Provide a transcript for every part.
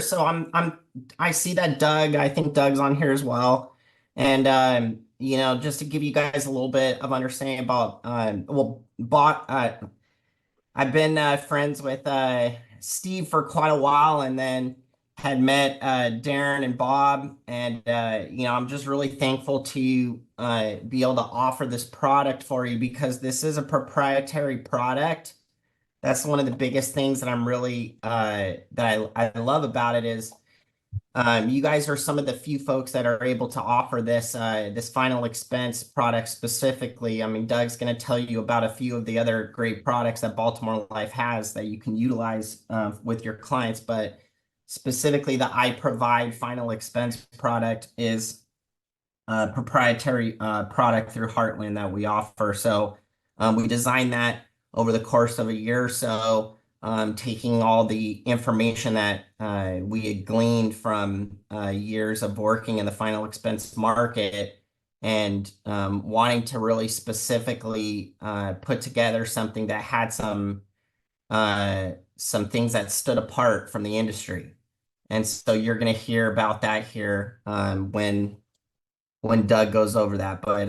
So I see that I think Doug's on here as well. And just to give you guys a little bit of understanding about I've been friends with Steve for quite a while, and then had met Darren and Bob, and I'm just really thankful to be able to offer this product for you because this is a proprietary product. That's one of the biggest things that I'm really I love about it is you guys are some of the few folks that are able to offer this final expense product specifically. I mean, Doug's going to tell you about a few of the other great products that Baltimore Life has that you can utilize with your clients, but specifically the I Provide final expense product is a proprietary product through Heartland that we offer. So we designed that over the course of a year or so, taking all the information that we had gleaned from years of working in the final expense market and wanting to really specifically put together something that had some things that stood apart from the industry. And so you're going to hear about that here when Doug goes over that. But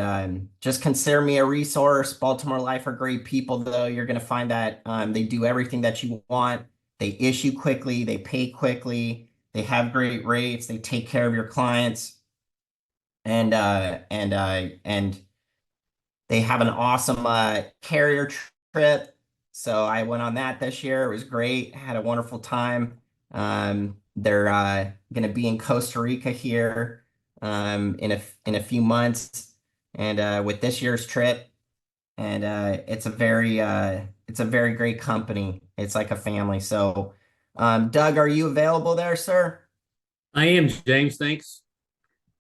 just consider me a resource. Baltimore Life are great people, though. You're going to find that they do everything that you want. They issue quickly. They pay quickly. They have great rates. They take care of your clients, and they have an awesome carrier trip. So I went on that this year. It was great. Had a wonderful time. They're going to be in Costa Rica here in a few months, and with this year's trip, and it's a very great company. It's like a family. So, Doug, are you available there, sir? I am, James. Thanks.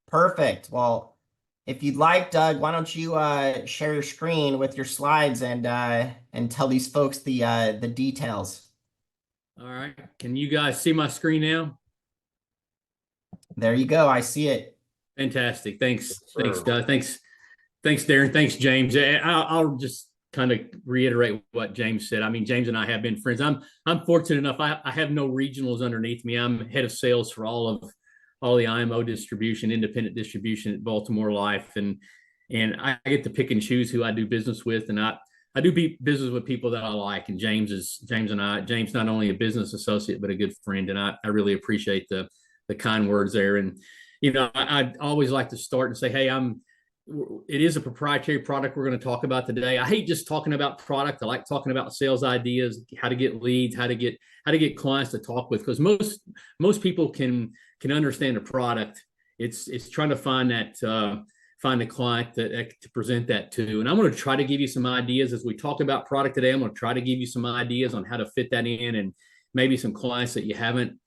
Perfect. Well, if you'd like, Doug, why don't you share your screen with your slides and tell these folks the details. All right. Can you guys see my screen now? There you go. I see it. Fantastic. Thanks. Thanks, Sure. Doug. Thanks, Darren. Thanks, James. I'll just kind of reiterate what James said. I mean, James and I have been friends. I'm fortunate enough. I have no regionals underneath me. I'm head of sales for all the IMO distribution, independent distribution at Baltimore Life, and I get to pick and choose who I do business with, and I do business with people that I like. And James not only a business associate but a good friend, and I really appreciate the kind words there. And I always like to start and say, hey, it is a proprietary product we're going to talk about today. I hate just talking about product. I like talking about sales ideas, how to get leads, how to get clients to talk with, because most people can understand a product. It's trying to find the client to present that to. And I'm going to try to give you some ideas as we talk about product today. I'm going to try to give you some ideas on how to fit that in, and maybe some clients that you haven't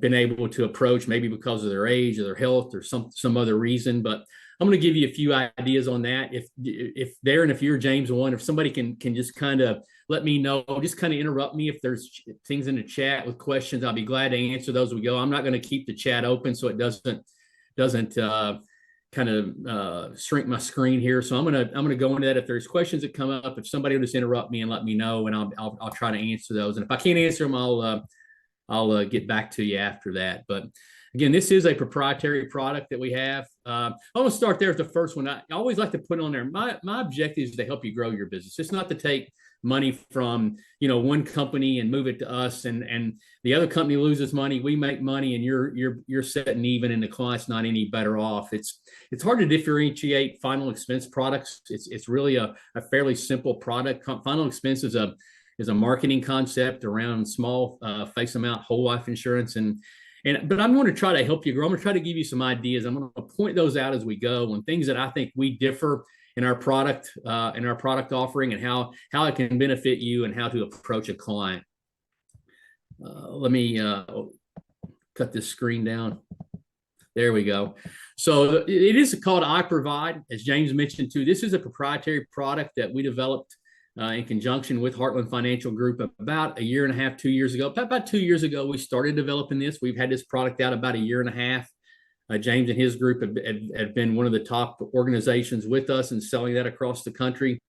been able to approach, maybe because of their age or their health or some other reason. But I'm going to give you a few ideas on that. If Darren, if you're James one, if somebody can just kind of let me know, just kind of interrupt me if there's things in the chat with questions. I'll be glad to answer those as we go. I'm not going to keep the chat open so it doesn't kind of shrink my screen here. So I'm gonna go into that. If there's questions that come up, if somebody will just interrupt me and let me know, and I'll try to answer those. And if I can't answer them, I'll get back to you after that. But again, this is a proprietary product that we have. I want to start there with the first one. I always like to put on there. My objective is to help you grow your business. It's not to take money from one company and move it to us, and the other company loses money, we make money, and you're setting even, and the client's not any better off. It's hard to differentiate final expense products. It's really a fairly simple product. Final expense is a marketing concept around small face amount whole life insurance, but I'm going to try to help you grow. I'm going to try to give you some ideas. I'm going to point those out as we go, and things that I think we differ in our product offering, and how it can benefit you, and how to approach a client. Let me cut this screen down. There we go. So it is called I Provide, as James mentioned too. This is a proprietary product that we developed in conjunction with Heartland Financial Group about a year and a half, 2 years ago. About 2 years ago, we started developing this. We've had this product out about a year and a half. James and his group have been one of the top organizations with us in selling that across the country.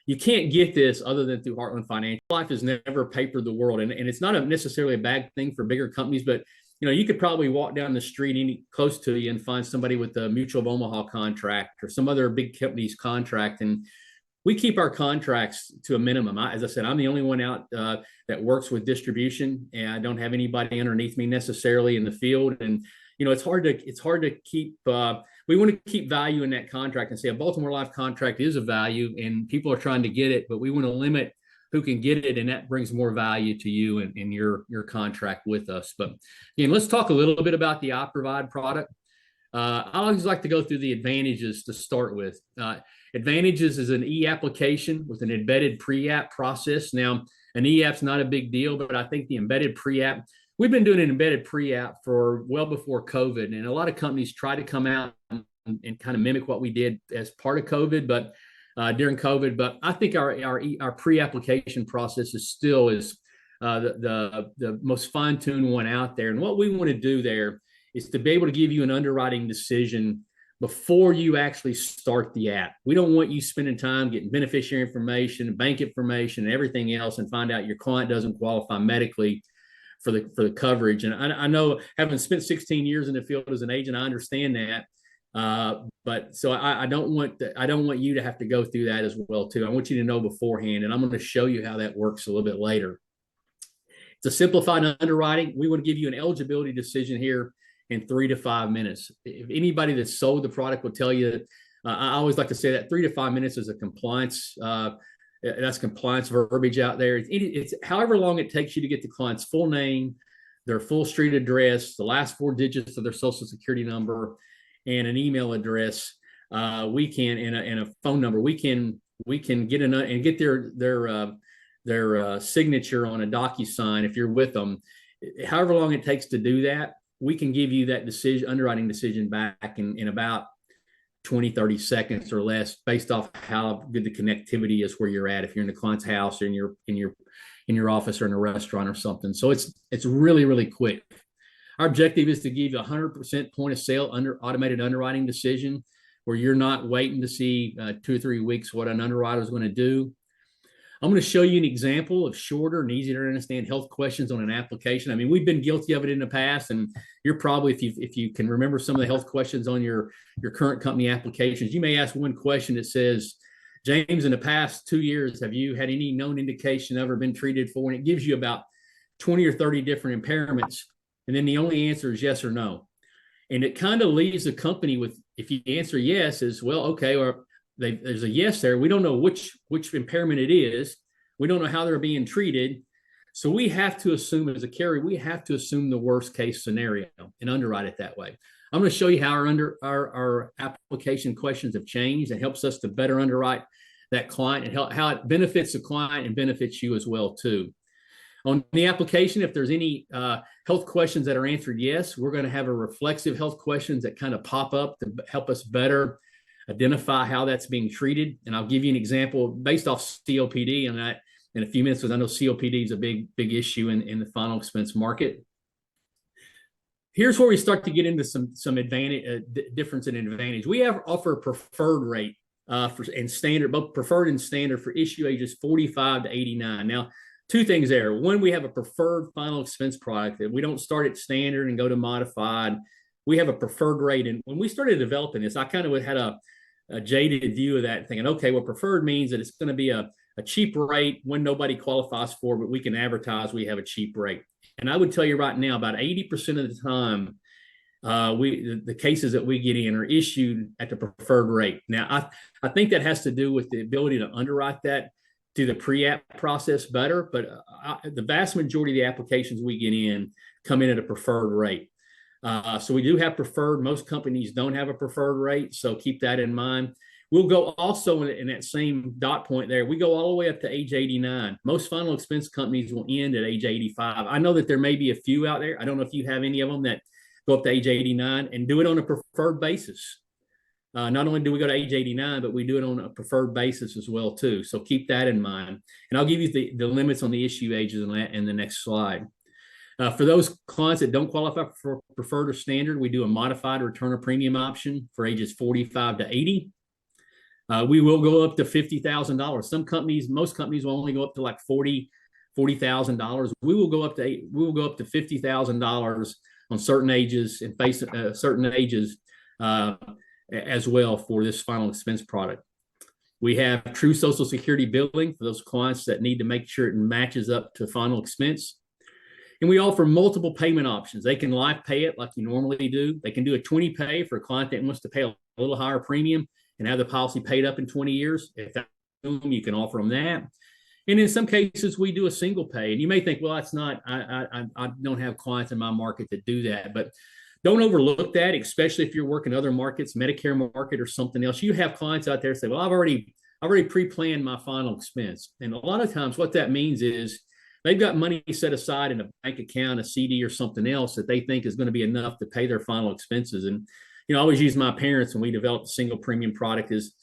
you can't get this other than through Heartland Financial. Life has never papered the world, and it's not necessarily a bad thing for bigger companies, but you could probably walk down the street close to you and find somebody with a Mutual of Omaha contract or some other big company's contract, and we keep our contracts to a minimum. As I said, I'm the only one out that works with distribution, and I don't have anybody underneath me necessarily in the field. And it's hard to keep. We want to keep value in that contract and say a Baltimore Life contract is a value, and people are trying to get it, but we want to limit who can get it, and that brings more value to you and your contract with us. But again, let's talk a little bit about the iProvide product. I always like to go through the advantages to start with. Advantages is an e-application with an embedded pre-app process. Now, an e-app's not a big deal, but I think the embedded pre-app, we've been doing an embedded pre-app for well before COVID, and a lot of companies try to come out and kind of mimic what we did as part of COVID, but during COVID. But I think our pre-application process is still the most fine-tuned one out there. And what we want to do there is to be able to give you an underwriting decision before you actually start the app. We don't want you spending time getting beneficiary information, bank information, and everything else, and find out your client doesn't qualify medically for the coverage. And I know, having spent 16 years in the field as an agent, I understand that. But so I don't want you to have to go through that as well too. I want you to know beforehand, and I'm going to show you how that works a little bit later. It's a simplified underwriting. We want to give you an eligibility decision here in 3 to 5 minutes. If anybody that's sold the product will tell you, I always like to say that 3 to 5 minutes is a compliance. That's compliance verbiage out there. It's however long it takes you to get the client's full name, their full street address, the last 4 digits of their social security number, and an email address. We can and a phone number. We can get and get their signature on a DocuSign if you're with them. However long it takes to do that, we can give you that underwriting decision back in about 20, 30 seconds or less, based off how good the connectivity is where you're at. If you're in the client's house or in your office or in a restaurant or something. So it's really, really quick. Our objective is to give you 100% point of sale automated underwriting decision, where you're not waiting to see 2 or 3 weeks what an underwriter is going to do. I'm going to show you an example of shorter and easier to understand health questions on an application. I mean, we've been guilty of it in the past, and you're probably, if you can remember some of the health questions on your current company applications, you may ask one question that says, James, in the past 2 years, have you had any known indication ever been treated for? And it gives you about 20 or 30 different impairments. And then the only answer is yes or no. And it kind of leaves the company with, if you answer yes, is, well, okay, or there's a yes there. We don't know which impairment it is. We don't know how they're being treated. So we have to assume, as a carrier, we have to assume the worst case scenario and underwrite it that way. I'm going to show you how our application questions have changed. It helps us to better underwrite that client, and how it benefits the client and benefits you as well too. On the application, if there's any health questions that are answered yes, we're going to have a reflexive health questions that kind of pop up to help us better identify how that's being treated. And I'll give you an example based off COPD on that in a few minutes, because I know COPD is a big issue in the final expense market. Here's where we start to get into some advantage, difference in advantage. We offer a preferred rate and standard, both preferred and standard, for issue ages 45 to 89. Now, 2 things there. One, we have a preferred final expense product that we don't start at standard and go to modified. We have a preferred rate. And when we started developing this, I kind of had a jaded view of that, thinking, okay, well, preferred means that it's going to be a cheap rate when nobody qualifies for, but we can advertise we have a cheap rate. And I would tell you right now, about 80% of the time, the cases that we get in are issued at the preferred rate. Now, I think that has to do with the ability to underwrite that through the pre-app process better, but the vast majority of the applications we get in come in at a preferred rate. So we do have preferred. Most companies don't have a preferred rate, so keep that in mind. We'll go also in that same dot point there. We go all the way up to age 89. Most final expense companies will end at age 85. I know that there may be a few out there. I don't know if you have any of them that go up to age 89 and do it on a preferred basis. Not only do we go to age 89, but we do it on a preferred basis as well too. So keep that in mind. And I'll give you the limits on the issue ages in the next slide. For those clients that don't qualify for preferred or standard, we do a modified return of premium option for ages 45 to 80. We will go up to $50,000. Most companies will only go up to like $40,000. We will go up to $50,000 on certain ages and certain ages as well for this final expense product. We have true Social Security billing for those clients that need to make sure it matches up to final expense. And we offer multiple payment options. They can live pay it like you normally do. They can do a 20 pay for a client that wants to pay a little higher premium and have the policy paid up in 20 years. If that's you can offer them that. And in some cases, we do a single pay. And you may think, well, that's not, I don't have clients in my market that do that. But don't overlook that, especially if you're working other markets, Medicare market or something else. You have clients out there say, well, I've already pre-planned my final expense. And a lot of times what that means is they've got money set aside in a bank account, a CD or something else that they think is going to be enough to pay their final expenses. And, I always use my parents when we developed a single premium product is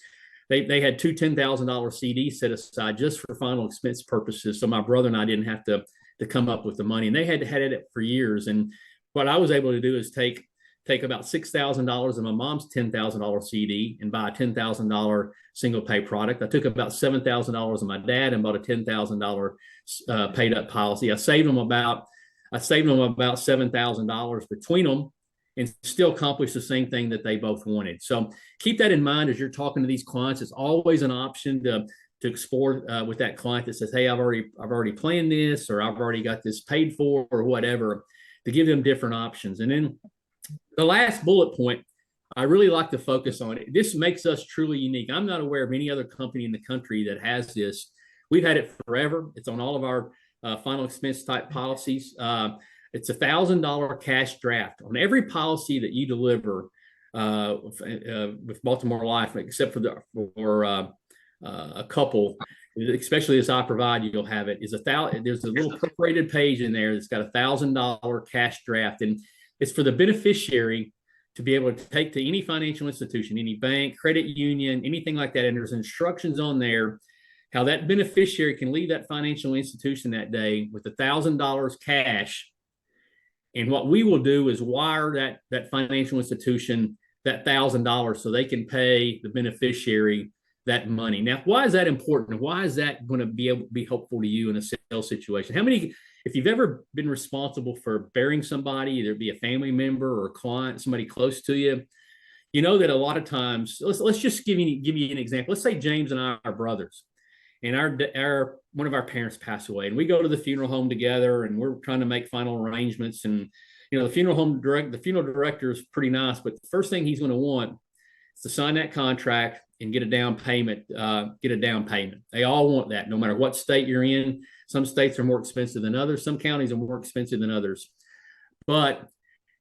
they had two $10,000 CDs set aside just for final expense purposes. So my brother and I didn't have to come up with the money, and they had it for years. And what I was able to do is take about $6,000 of my mom's $10,000 CD and buy a $10,000 single pay product. I took about $7,000 of my dad and bought a $10,000 paid up policy. I saved them about $7,000 between them, and still accomplish the same thing that they both wanted. So keep that in mind as you're talking to these clients. It's always an option to explore with that client that says, hey, I've already planned this, or I've already got this paid for, or whatever, to give them different options. And then the last bullet point, I really like to focus on it. This makes us truly unique. I'm not aware of any other company in the country that has this. We've had it forever. It's on all of our final expense type policies. It's $1,000 cash draft on every policy that you deliver with Baltimore Life, except for a couple, especially as I provide, you'll have it. There's a little perforated page in there that's got $1,000 cash draft, and it's for the beneficiary to be able to take to any financial institution, any bank, credit union, anything like that. And there's instructions on there how that beneficiary can leave that financial institution that day with $1,000 cash. And what we will do is wire that financial institution that $1,000 so they can pay the beneficiary that money. Now, why is that important? Why is that going to be helpful to you in a sales situation? If you've ever been responsible for burying somebody, either it be a family member or a client, somebody close to you, you know that a lot of times, let's just give you an example. Let's say James and I are brothers, and one of our parents passed away, and we go to the funeral home together, and we're trying to make final arrangements. And the funeral director is pretty nice, but the first thing he's going to want is to sign that contract and get a down payment. They all want that, no matter what state you're in. Some states are more expensive than others. Some counties are more expensive than others. But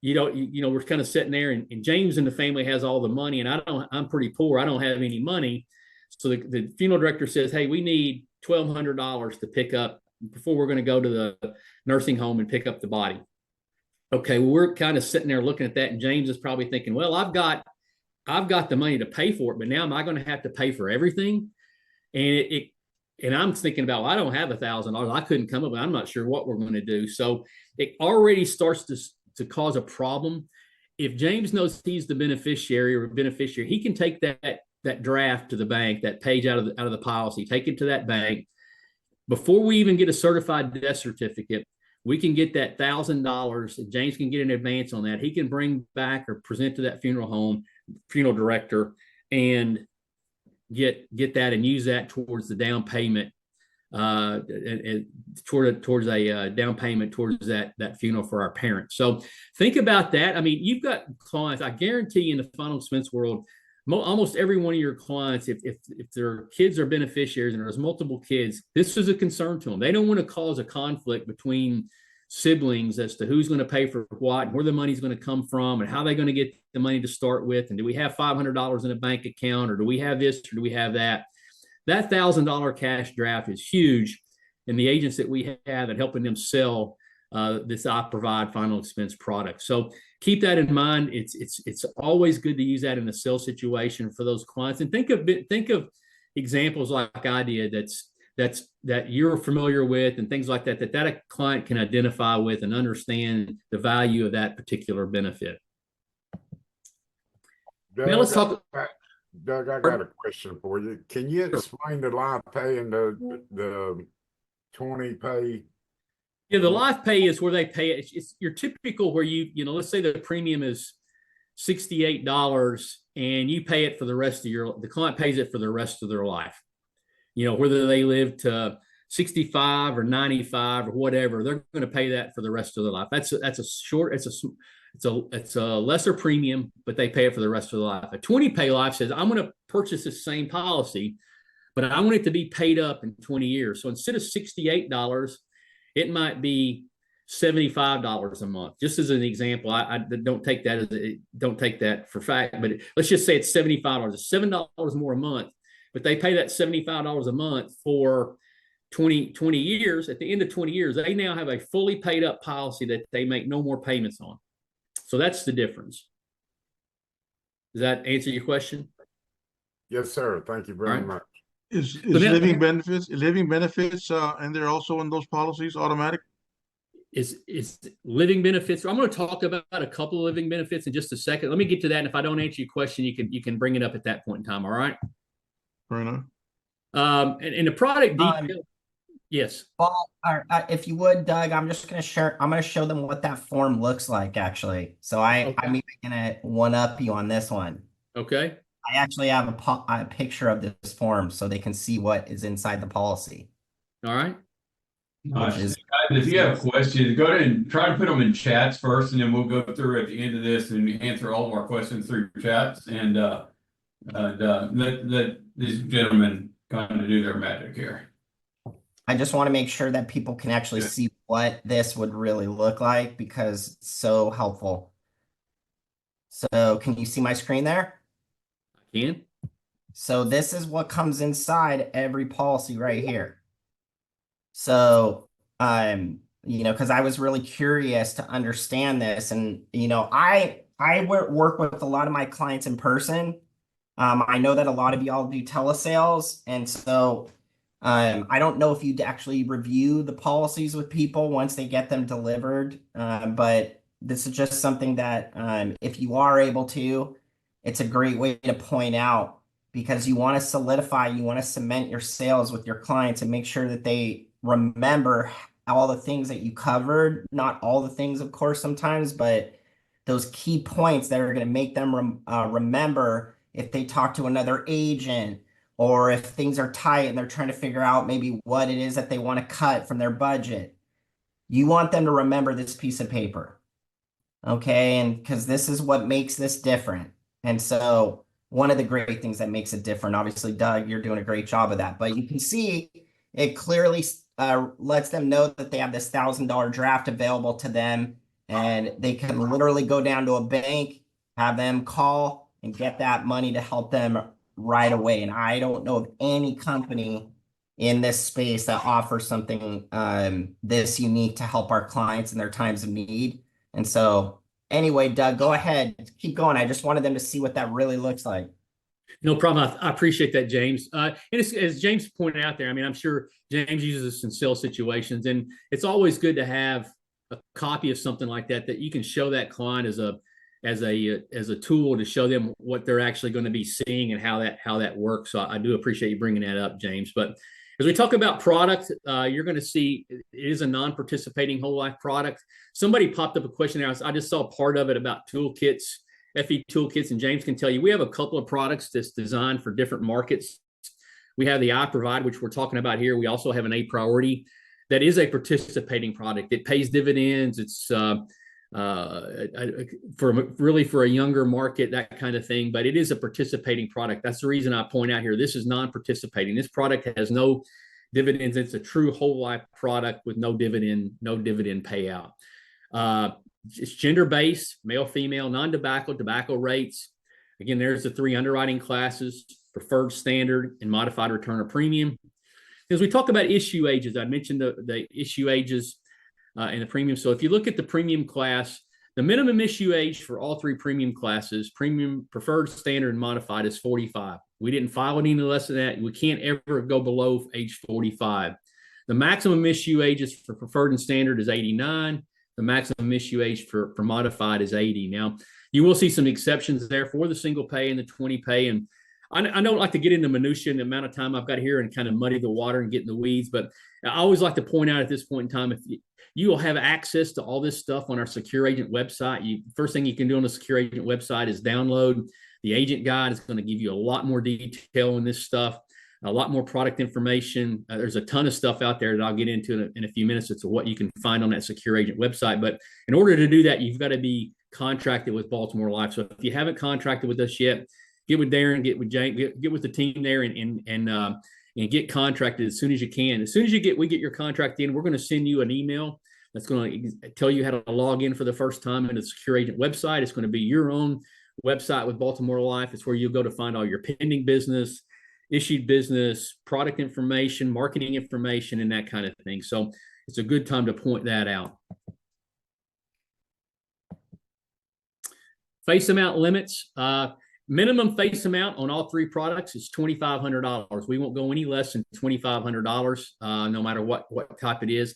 we're kind of sitting there, and James and the family has all the money, and I'm pretty poor. I don't have any money. So the funeral director says, hey, we need $1,200 to pick up before we're going to go to the nursing home and pick up the body. Okay, well, we're kind of sitting there looking at that, and James is probably thinking, well, I've got the money to pay for it, but now am I going to have to pay for everything? And I'm thinking about, well, I don't have $1,000. I couldn't come up with, I'm not sure what we're going to do. So it already starts to cause a problem. If James knows he's the beneficiary, he can take that draft to the bank, that page out of the policy, take it to that bank. Before we even get a certified death certificate, we can get that $1,000, and James can get an advance on that. He can bring back or present to that funeral director, and get that and use that towards the down payment, and towards a down payment towards that funeral for our parents. So think about that. I mean, you've got clients, I guarantee you, in the final expense world, almost every one of your clients, if their kids are beneficiaries and there's multiple kids, this is a concern to them. They don't want to cause a conflict between siblings as to who's going to pay for what, and where the money's going to come from, and how they're going to get the money to start with, and do we have $500 in a bank account, or do we have this, or do we have that? That $1,000 cash draft is huge, and the agents that we have and helping them sell this I provide final expense product. So keep that in mind. It's always good to use that in a sales situation for those clients, and think of examples like I did that you're familiar with, and things like that a client can identify with and understand the value of that particular benefit. Derek, Now let's talk. Doug, I got a question for you. Can you explain the live pay and the 20 pay? Yeah, the live pay is where they pay it. It's your typical where let's say the premium is $68 and you pay it for the rest of the client pays it for the rest of their life. Whether they live to 65 or 95 or whatever, they're going to pay that for the rest of their life. It's a lesser premium, but they pay it for the rest of their life. A 20 pay life says, I'm going to purchase the same policy, but I want it to be paid up in 20 years. So instead of $68, it might be $75 a month. Just as an example, I don't take that for fact, but let's just say it's $75. It's $7 more a month, but they pay that $75 a month for 20 years. At the end of 20 years, they now have a fully paid up policy that they make no more payments on. So that's the difference. Does that answer your question? Yes, sir. Thank you very much. Is living benefits and they're also in those policies automatic? Is living benefits. I'm going to talk about a couple of living benefits in just a second. Let me get to that. And if I don't answer your question, you can bring it up at that point in time. All right. Fair enough. And the product detail. Yes. Well, if you would, Doug, I'm going to show them what that form looks like, actually. So I'm even going to one up you on this one. Okay. I actually have a picture of this form so they can see what is inside the policy. All right. Guys, if you have questions, go ahead and try to put them in chats first, and then we'll go through at the end of this and answer all of our questions through chats, and let these gentlemen kind of do their magic here. I just want to make sure that people can actually see what this would really look like because it's so helpful. So can you see my screen there? I can. So this is what comes inside every policy right here. So, because I was really curious to understand this, and I work with a lot of my clients in person. I know that a lot of y'all do telesales, and so I don't know if you'd actually review the policies with people once they get them delivered, but this is just something that if you are able to, it's a great way to point out because you want to solidify, you want to cement your sales with your clients and make sure that they remember all the things that you covered, not all the things, of course, sometimes, but those key points that are going to make them remember if they talk to another agent or if things are tight and they're trying to figure out maybe what it is that they want to cut from their budget. You want them to remember this piece of paper. Okay. And because this is what makes this different. And so one of the great things that makes it different, obviously, Doug, you're doing a great job of that, but you can see it clearly lets them know that they have this $1,000 draft available to them, and they can literally go down to a bank, have them call and get that money to help them right away. And I don't know of any company in this space that offers something this unique to help our clients in their times of need. And so anyway, Doug, go ahead, keep going. I just wanted them to see what that really looks like. No problem. I appreciate that, James. And as James pointed out there, I mean, I'm sure James uses this in sales situations, and it's always good to have a copy of something like that you can show that client as a tool to show them what they're actually going to be seeing and how that works. So I do appreciate you bringing that up, James. But as we talk about product, you're going to see it is a non-participating whole life product. Somebody popped up a question there. I just saw part of it about toolkits. FE toolkits, and James can tell you we have a couple of products that's designed for different markets. We have the I Provide, which we're talking about here. We also have an A Priority that is a participating product. It pays dividends. It's for a younger market, that kind of thing, but it is a participating product. That's the reason I point out here, this is non-participating. This product has no dividends. It's a true whole life product with no dividend payout. It's gender-based, male, female, non-tobacco, tobacco rates. Again, there's the 3 underwriting classes: preferred, standard, and modified return of premium. As we talk about issue ages, I mentioned the issue ages and the premium. So if you look at the premium class, the minimum issue age for all 3 premium classes, premium, preferred, standard, and modified, is 45. We didn't file any less than that. We can't ever go below age 45. The maximum issue ages for preferred and standard is 89. The maximum issue age for modified is 80. Now, you will see some exceptions there for the single pay and the 20 pay. And I don't like to get into minutia and the amount of time I've got here and kind of muddy the water and get in the weeds, but I always like to point out at this point in time, if you will have access to all this stuff on our Secure Agent website. First thing you can do on the Secure Agent website is download the agent guide. It's going to give you a lot more detail on this stuff, a lot more product information. There's a ton of stuff out there that I'll get into in a few minutes as to what you can find on that Secure Agent website. But in order to do that, you've got to be contracted with Baltimore Life. So if you haven't contracted with us yet, get with Darren, get with Jane, get with the team there, and get contracted as soon as you can. As soon as we get your contract in, we're going to send you an email that's going to tell you how to log in for the first time into the Secure Agent website. It's going to be your own website with Baltimore Life. It's where you'll go to find all your pending business, issued business, product information, marketing information, and that kind of thing. So it's a good time to point that out. Face amount limits. Minimum face amount on all three products is $2,500. We won't go any less than $2,500, no matter what type it is.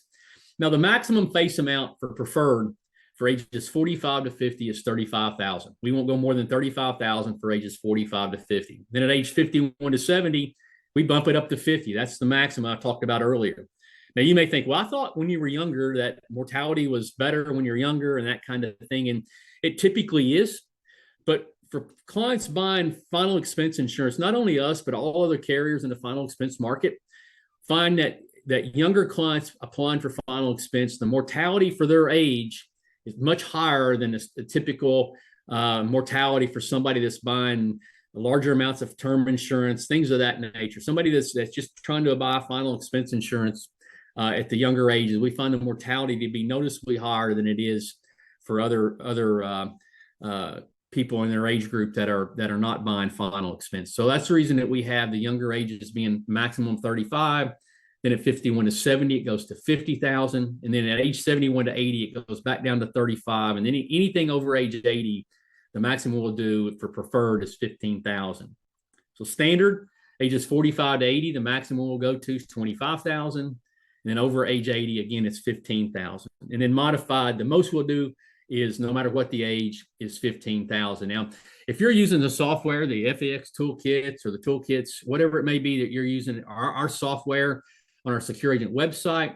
Now, the maximum face amount for preferred for ages 45 to 50 is $35,000. We won't go more than $35,000 for ages 45 to 50. Then at age 51 to 70, we bump it up to 50. That's the maximum I talked about earlier. Now, you may think, well, I thought when you were younger that mortality was better when you're younger and that kind of thing. And it typically is. But for clients buying final expense insurance, not only us, but all other carriers in the final expense market, find that younger clients applying for final expense, the mortality for their age is much higher than the typical mortality for somebody that's buying larger amounts of term insurance, things of that nature. Somebody that's just trying to buy final expense insurance at the younger ages, we find the mortality to be noticeably higher than it is for other people in their age group that are not buying final expense. So that's the reason that we have the younger ages being maximum 35. Then at 51 to 70, it goes to 50,000. And then at age 71 to 80, it goes back down to 35. And then anything over age 80, the maximum we'll do for preferred is 15,000. So standard, ages 45 to 80, the maximum we'll go to is 25,000. And then over age 80, again, it's 15,000. And then modified, the most we'll do is, no matter what the age, is 15,000. Now, if you're using the software, the FAX toolkits or the toolkits, whatever it may be that you're using, our software on our Secure Agent website,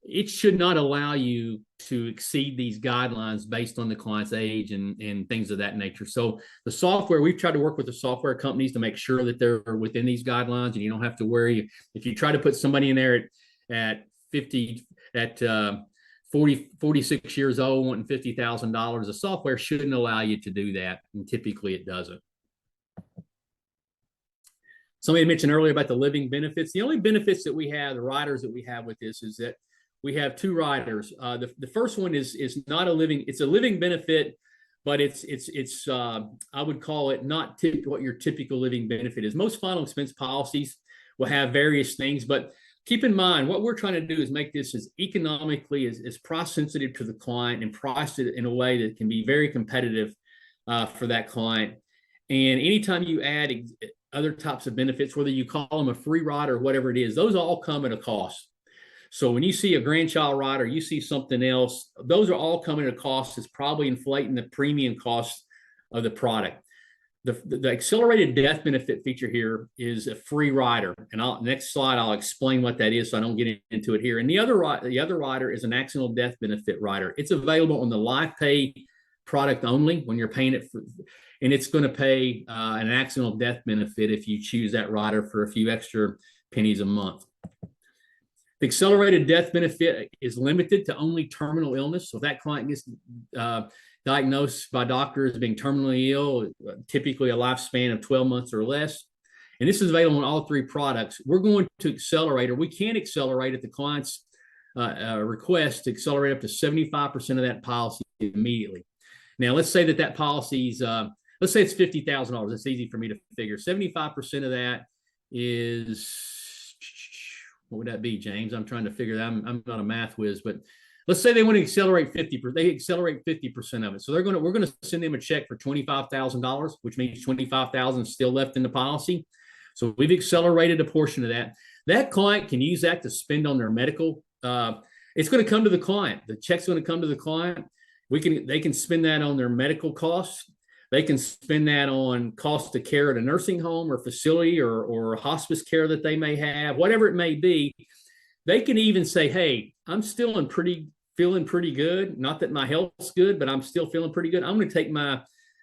it should not allow you to exceed these guidelines based on the client's age and things of that nature. So the software, we've tried to work with the software companies to make sure that they're within these guidelines, and you don't have to worry. If you try to put somebody in there at 46 years old wanting $50,000, the software shouldn't allow you to do that, and typically it doesn't. Somebody mentioned earlier about the living benefits. The only benefits that we have, the riders that we have with this, is that we have two riders. The first one is not a living, it's a living benefit, but it's I would call it not what your typical living benefit is. Most final expense policies will have various things, but keep in mind, what we're trying to do is make this as economically, as price sensitive to the client, and price it in a way that can be very competitive for that client. And anytime you add other types of benefits, whether you call them a free rider or whatever it is, those all come at a cost. So when you see a grandchild rider, you see something else, those are all coming at a cost. It's probably inflating the premium cost of the product. The accelerated death benefit feature here is a free rider. And next slide, I'll explain what that is so I don't get into it here. And the other rider is an accidental death benefit rider. It's available on the life pay product only when you're paying it for, and it's going to pay an accidental death benefit if you choose that rider for a few extra pennies a month. The accelerated death benefit is limited to only terminal illness. So if that client gets diagnosed by doctors as being terminally ill, typically a lifespan of 12 months or less, and this is available on all three products, we're going to accelerate, or we can accelerate at the client's request, to accelerate up to 75% of that policy immediately. Now, let's say that policy's, let's say it's $50,000. It's easy for me to figure. 75% of that is, what would that be, James? I'm trying to figure that. I'm not a math whiz, but let's say they want to accelerate 50%. They accelerate 50% of it. So we're going to send them a check for $25,000, which means $25,000 is still left in the policy. So we've accelerated a portion of that. That client can use that to spend on their medical. It's going to come to the client. The check's going to come to the client. They can spend that on their medical costs. They can spend that on cost of care at a nursing home or facility or hospice care that they may have, whatever it may be. They can even say, hey, I'm still feeling pretty good. Not that my health's good, but I'm still feeling pretty good. I'm going to take my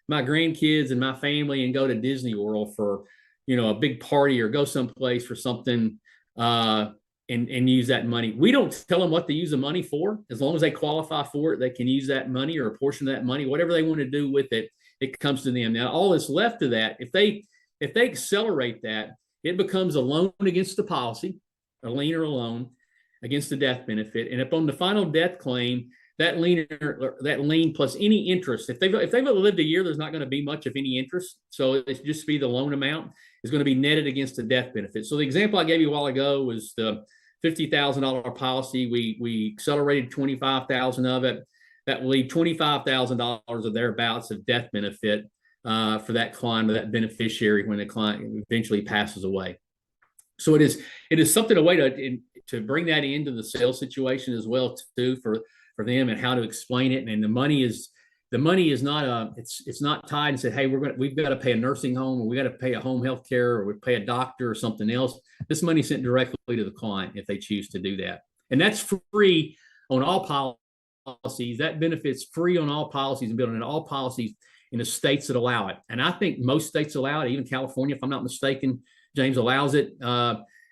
grandkids and my family and go to Disney World for, a big party, or go someplace for something, and use that money. We don't tell them what to use the money for. As long as they qualify for it, they can use that money or a portion of that money, whatever they want to do with it. It comes to them. Now, all that's left of that, if they accelerate that, it becomes a loan against the policy, a lien or a loan against the death benefit. And upon the final death claim, that lien plus any interest, if they've lived a year, there's not going to be much of any interest. So it's just be the loan amount is going to be netted against the death benefit. So the example I gave you a while ago was the $50,000 policy. We accelerated 25,000 of it. That will leave $25,000 or thereabouts of death benefit for that client or that beneficiary when the client eventually passes away. So it is something, a way to bring that into the sales situation as well too, for them, and how to explain it. And the money is not it's not tied and said, hey, we've got to pay a nursing home, or we got to pay a home health care, or we pay a doctor or something else. This money is sent directly to the client if they choose to do that. And that's free on all policies. That benefit's free on all policies and building in all policies in the states that allow it. And I think most states allow it, even California, if I'm not mistaken, James, allows it.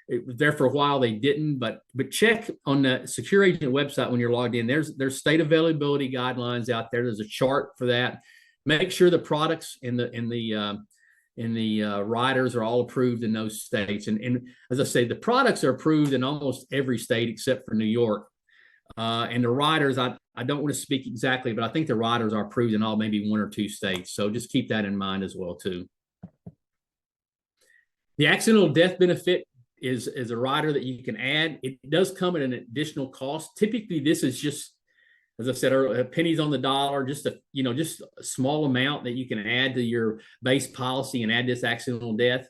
It was there for a while, they didn't, but check on the Secure Agent website when you're logged in. There's state availability guidelines out there. There's a chart for that. Make sure the products in the riders are all approved in those states. And as I say, the products are approved in almost every state except for New York. And the riders, I don't want to speak exactly, but I think the riders are approved in all maybe one or two states. So just keep that in mind as well too. The accidental death benefit is a rider that you can add. It does come at an additional cost. Typically, this is just, as I said earlier, pennies on the dollar, just a small amount that you can add to your base policy and add this accidental death.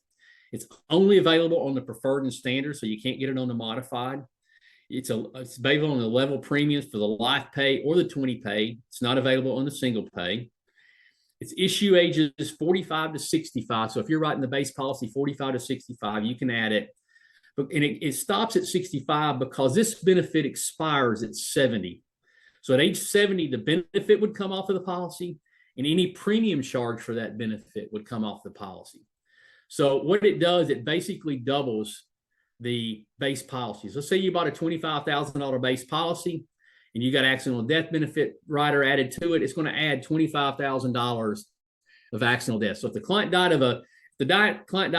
It's only available on the preferred and standard, so you can't get it on the modified. It's available on the level premiums for the life pay or the 20 pay. It's not available on the single pay. Its issue ages 45 to 65. So if you're writing the base policy 45 to 65, you can add it. And it stops at 65 because this benefit expires at 70. So at age 70, the benefit would come off of the policy, and any premium charge for that benefit would come off the policy. So what it does, it basically doubles the base policies. Let's say you bought a $25,000 base policy and you got accidental death benefit rider added to it. It's going to add $25,000 of accidental death. So if the client died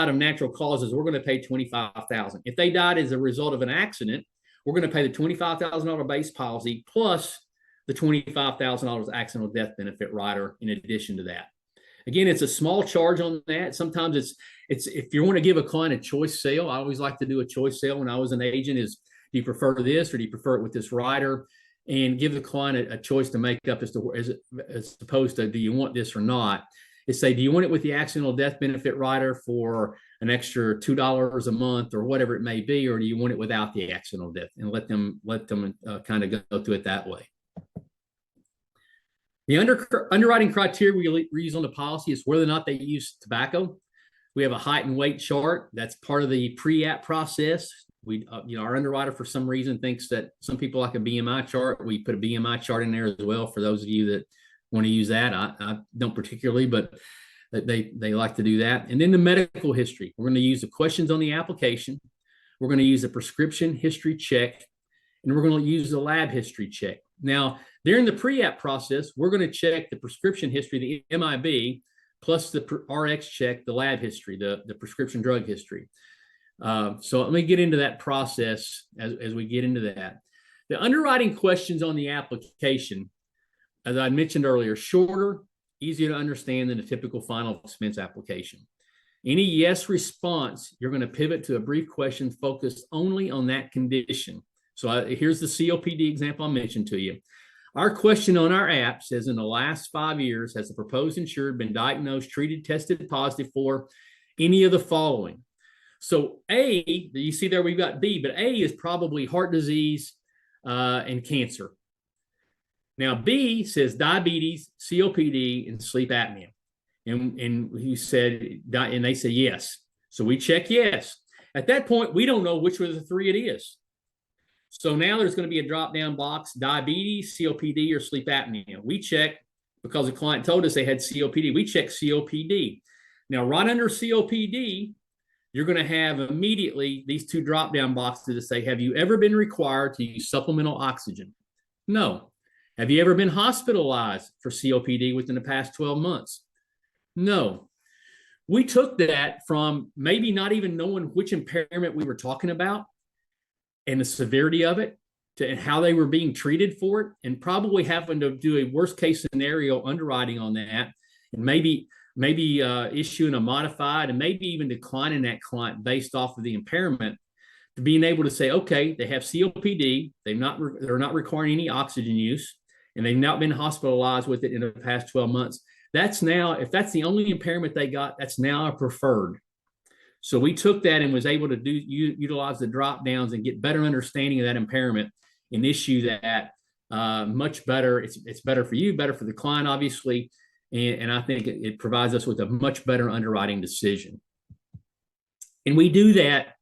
of natural causes, we're going to pay $25,000. If they died as a result of an accident, we're going to pay the $25,000 base policy plus the $25,000 accidental death benefit rider in addition to that. Again, it's a small charge on that. Sometimes it's if you want to give a client a choice sale, I always like to do a choice sale when I was an agent is, do you prefer this or do you prefer it with this rider? And give the client a choice to make up as opposed to, do you want this or not? Is say, do you want it with the accidental death benefit rider for an extra $2 a month or whatever it may be, or do you want it without the accidental death? And let them kind of go through it that way. The underwriting criteria we use on the policy is whether or not they use tobacco. We have a height and weight chart. That's part of the pre-app process. We, our underwriter for some reason thinks that some people like a BMI chart. We put a BMI chart in there as well for those of you that want to use that. I don't particularly, but they like to do that. And then the medical history. We're going to use the questions on the application. We're going to use the prescription history check, and we're going to use the lab history check. Now, during the pre-app process, we're going to check the prescription history, the MIB, plus the RX check, the lab history, the prescription drug history. So let me get into that process as we get into that. The underwriting questions on the application, as I mentioned earlier, shorter, easier to understand than a typical final expense application. Any yes response, you're going to pivot to a brief question focused only on that condition. So here's the COPD example I mentioned to you. Our question on our app says, in the last 5 years, has the proposed insured been diagnosed, treated, tested positive for any of the following? So A, you see there we've got B, but A is probably heart disease and cancer. Now B says diabetes, COPD, and sleep apnea. And he said, and they said yes. So we check yes. At that point, we don't know which of the three it is. So now there's going to be a drop-down box: diabetes, COPD, or sleep apnea. We check, because the client told us they had COPD. We check COPD. Now, right under COPD, you're going to have immediately these two drop-down boxes that say, have you ever been required to use supplemental oxygen? No. Have you ever been hospitalized for COPD within the past 12 months? No. We took that from maybe not even knowing which impairment we were talking about and the severity of it to how they were being treated for it, and probably having to do a worst case scenario underwriting on that, and maybe issuing a modified and maybe even declining that client based off of the impairment, to being able to say, okay, they have COPD, they're not requiring any oxygen use, and they've not been hospitalized with it in the past 12 months. That's now, if that's the only impairment they got, that's now a preferred. So we took that and was able to utilize the drop downs and get better understanding of that impairment and issue that much better. It's better for you, better for the client, obviously. And I think it provides us with a much better underwriting decision. And we do that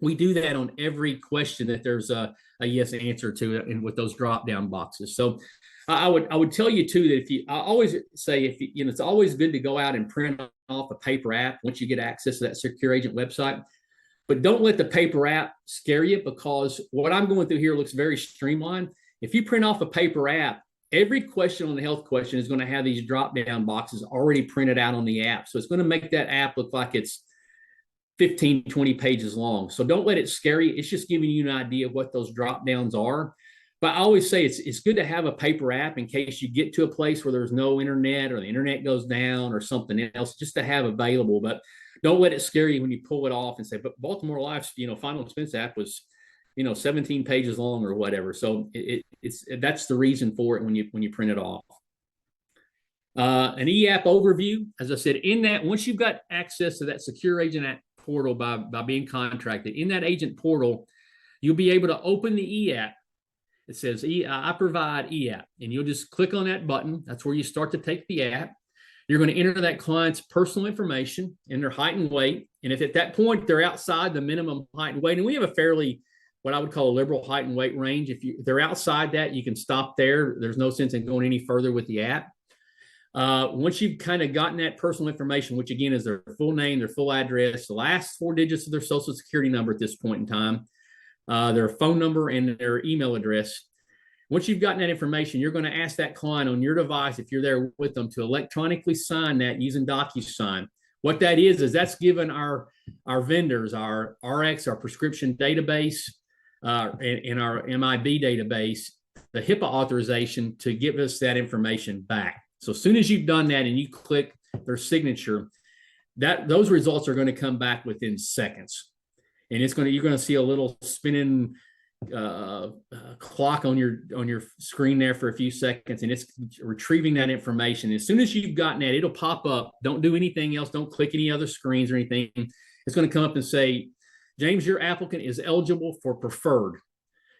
on every question that there's a yes answer to it, and with those drop down boxes. So I would tell you too that I always say, it's always good to go out and print off a paper app once you get access to that Secure Agent website. But don't let the paper app scare you, because what I'm going through here looks very streamlined. If you print off a paper app, every question on the health question is going to have these drop down boxes already printed out on the app. So it's going to make that app look like it's 15, 20 pages long. So don't let it scare you. It's just giving you an idea of what those drop downs are. But I always say it's good to have a paper app in case you get to a place where there's no internet, or the internet goes down, or something else, just to have available. But don't let it scare you when you pull it off and say, but Baltimore Life's, final expense app was, 17 pages long or whatever. So that's the reason for it when you print it off. An e-app overview, as I said, in that, once you've got access to that Secure Agent app portal by being contracted, in that agent portal, you'll be able to open the e-app. It says, I provide e-app, and you'll just click on that button. That's where you start to take the app. You're going to enter that client's personal information and their height and weight. And if at that point they're outside the minimum height and weight, and we have a fairly, what I would call a liberal height and weight range. If they're outside that, you can stop there. There's no sense in going any further with the app. Once you've kind of gotten that personal information, which again is their full name, their full address, the last 4 digits of their social security number at this point in time, their phone number and their email address. Once you've gotten that information, you're going to ask that client on your device, if you're there with them, to electronically sign that using DocuSign. What that is that's given our vendors, our RX, our prescription database, and our MIB database, the HIPAA authorization to give us that information back. So as soon as you've done that and you click their signature, those results are going to come back within seconds. And you're going to see a little spinning clock on your screen there for a few seconds, and it's retrieving that information. As soon as you've gotten that, it'll pop up. Don't do anything else. Don't click any other screens or anything. It's going to come up and say, James, your applicant is eligible for preferred.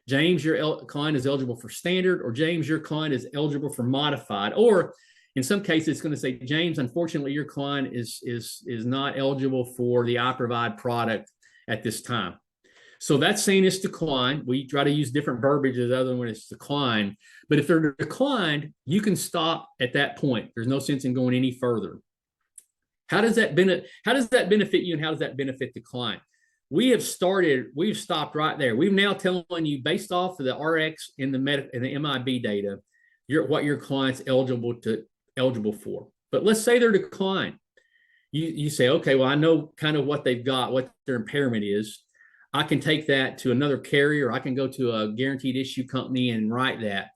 James, your client is eligible for standard, or James, your client is eligible for modified. Or in some cases, it's going to say, James, unfortunately, your client is not eligible for the I Provide product at this time. So that's saying it's declined. We try to use different verbiage other than when it's declined. But if they're declined, you can stop at that point. There's no sense in going any further. How does that benefit you, and how does that benefit the client? We've stopped right there. We've now telling you, based off of the RX and the MIB data, what your client's eligible for. But let's say they're declined. You say, okay, well, I know kind of what they've got, what their impairment is. I can take that to another carrier. I can go to a guaranteed issue company and write that.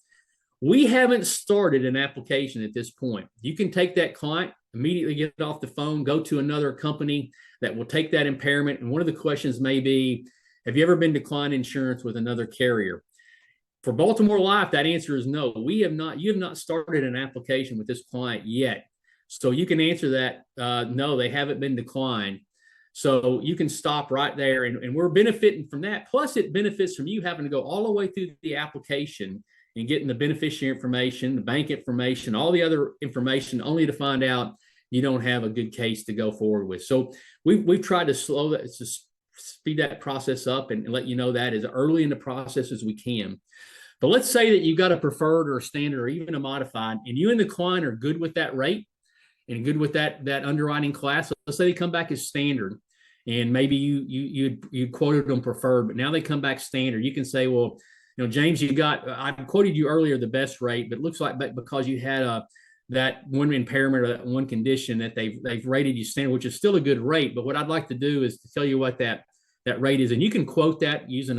We haven't started an application at this point. You can take that client, immediately get off the phone, go to another company that will take that impairment. And one of the questions may be, have you ever been declined insurance with another carrier? For Baltimore Life, that answer is no. You have not started an application with this client yet. So you can answer that, no, they haven't been declined. So you can stop right there, and we're benefiting from that. Plus, it benefits from you having to go all the way through the application and getting the beneficiary information, the bank information, all the other information, only to find out, you don't have a good case to go forward with. So we've tried to speed that process up and let you know that as early in the process as we can. But let's say that you've got a preferred or a standard or even a modified, and you and the client are good with that rate and good with that underwriting class. So let's say they come back as standard, and maybe you quoted them preferred, but now they come back standard. You can say, well, James, I quoted you earlier the best rate, but it looks like because you had that one impairment or that one condition that they've rated you standard, which is still a good rate. But what I'd like to do is to tell you what that rate is, and you can quote that using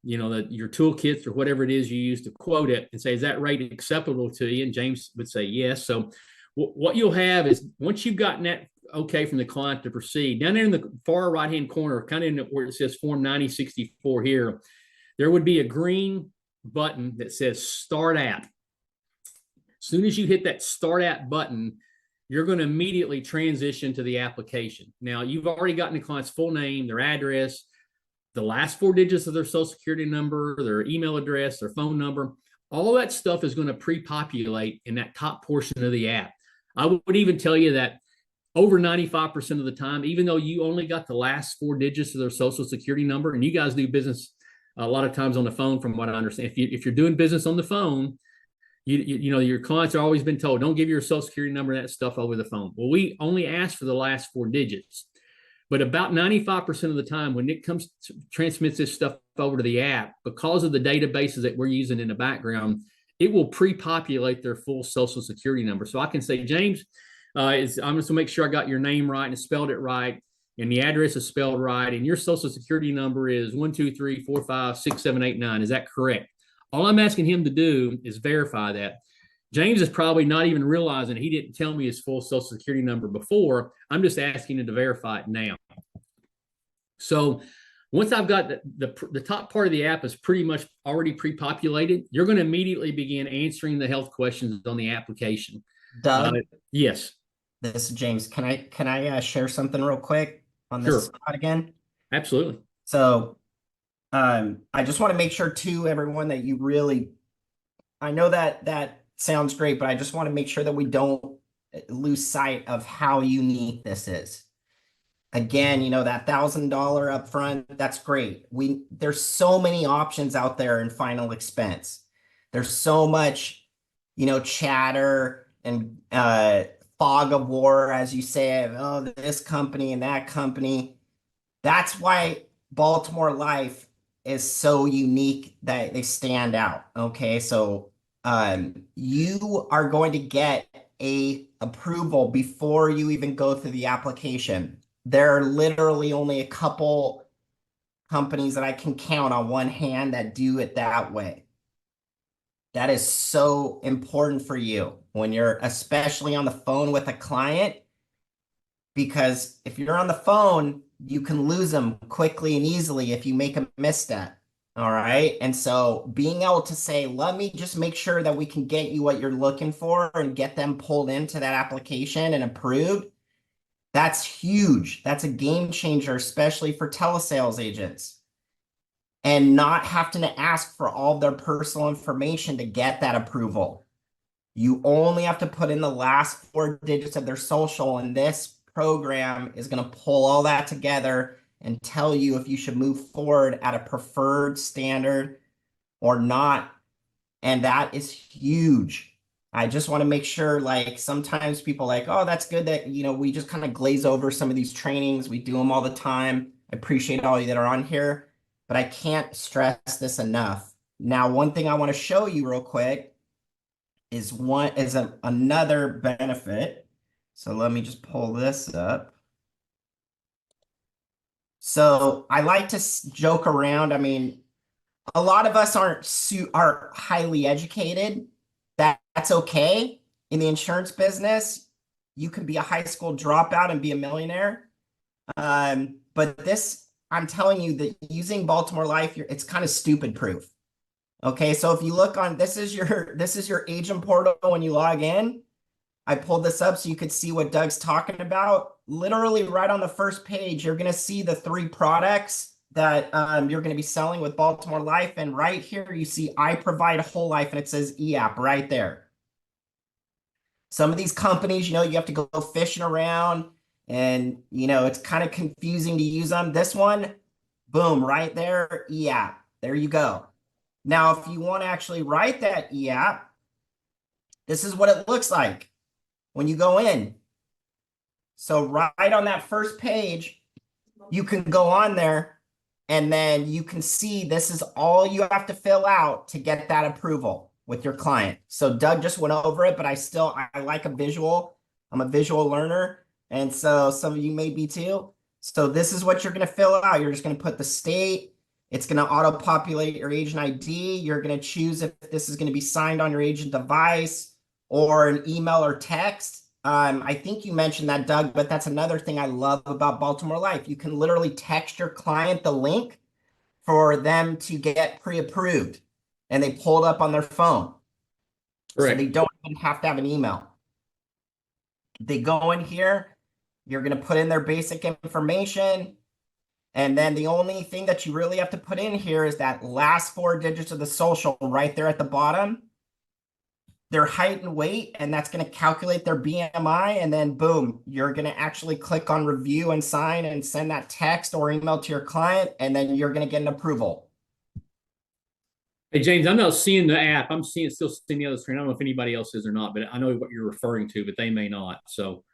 your toolkits or whatever it is you use to quote it, and say, is that rate acceptable to you? And James would say yes. So what you'll have is, once you've gotten that okay from the client to proceed, down there in the far right hand corner, kind of where it says Form 9064 here, there would be a green button that says Start App. As soon as you hit that Start App button, you're going to immediately transition to the application. Now, you've already gotten the client's full name, their address, the last 4 digits of their social security number, their email address, their phone number. All that stuff is going to pre-populate in that top portion of the app. I would even tell you that over 95% of the time, even though you only got the last 4 digits of their social security number, and you guys do business a lot of times on the phone, from what I understand, if you're doing business on the phone, your clients are always been told, don't give your social security number and that stuff over the phone. Well, we only ask for the last 4 digits. But about 95% of the time, when it transmits this stuff over to the app, because of the databases that we're using in the background, it will pre-populate their full social security number. So I can say, James, I'm just going to make sure I got your name right and spelled it right, and the address is spelled right, and your social security number is 123456789. Is that correct? All I'm asking him to do is verify that. James is probably not even realizing he didn't tell me his full social security number before. I'm just asking him to verify it now. So once I've got the top part of the app is pretty much already pre-populated, you're going to immediately begin answering the health questions on the application. Doug, yes. this is James. Can I share something real quick on this Sure. spot again? Absolutely. So I just want to make sure too, everyone, that you really, I know that sounds great, but I just want to make sure that we don't lose sight of how unique this is. Again, that $1,000 upfront, that's great. There's so many options out there in final expense. There's so much, chatter and fog of war, as you say, of, oh, this company and that company. That's why Baltimore Life is so unique that they stand out. Okay, so you are going to get a approval before you even go through the application. There are literally only a couple companies that I can count on one hand that do it that way. That is so important for you when you're especially on the phone with a client, because if you're on the phone, you can lose them quickly and easily if you make a misstep. All right. And so being able to say, let me just make sure that we can get you what you're looking for and get them pulled into that application and approved, that's huge. That's a game changer, especially for telesales agents. And not having to ask for all of their personal information to get that approval. You only have to put in the last 4 digits of their social, and this program is going to pull all that together and tell you if you should move forward at a preferred standard or not. And that is huge. I just want to make sure, like, sometimes people like, oh, that's good that, we just kind of glaze over some of these trainings. We do them all the time. I appreciate all you that are on here, but I can't stress this enough. Now, one thing I want to show you real quick is another benefit. So let me just pull this up. So I like to joke around. I mean, a lot of us are highly educated. That's okay. In the insurance business, you can be a high school dropout and be a millionaire. But this, I'm telling you that using Baltimore Life, it's kind of stupid proof. Okay, so if you look on, this is your agent portal when you log in. I pulled this up so you could see what Doug's talking about. Literally right on the first page, you're going to see the 3 products that you're going to be selling with Baltimore Life. And right here, you see I provide whole life, and it says EAP right there. Some of these companies, you have to go fishing around and, it's kind of confusing to use them. This one, boom, right there, e-app. There you go. Now, if you want to actually write that e-app, this is what it looks like when you go in. So right on that first page, you can go on there and then you can see this is all you have to fill out to get that approval with your client. So Doug just went over it, but I like a visual. I'm a visual learner. And so some of you may be too. So this is what you're going to fill out. You're just going to put the state. It's going to auto-populate your agent ID. You're going to choose if this is going to be signed on your agent device or an email or text. I think you mentioned that, Doug, but that's another thing I love about Baltimore Life. You can literally text your client the link for them to get pre-approved, and they pull it up on their phone. Correct. So they don't even have to have an email. They go in here, you're going to put in their basic information, and then the only thing that you really have to put in here is that last 4 digits of the social right there at the bottom, their height and weight, and that's going to calculate their BMI. And then boom, you're going to actually click on review and sign and send that text or email to your client. And then you're going to get an approval. Hey, James, I'm not seeing the app. I'm still seeing the other screen. I don't know if anybody else is or not, but I know what you're referring to, but they may not. So,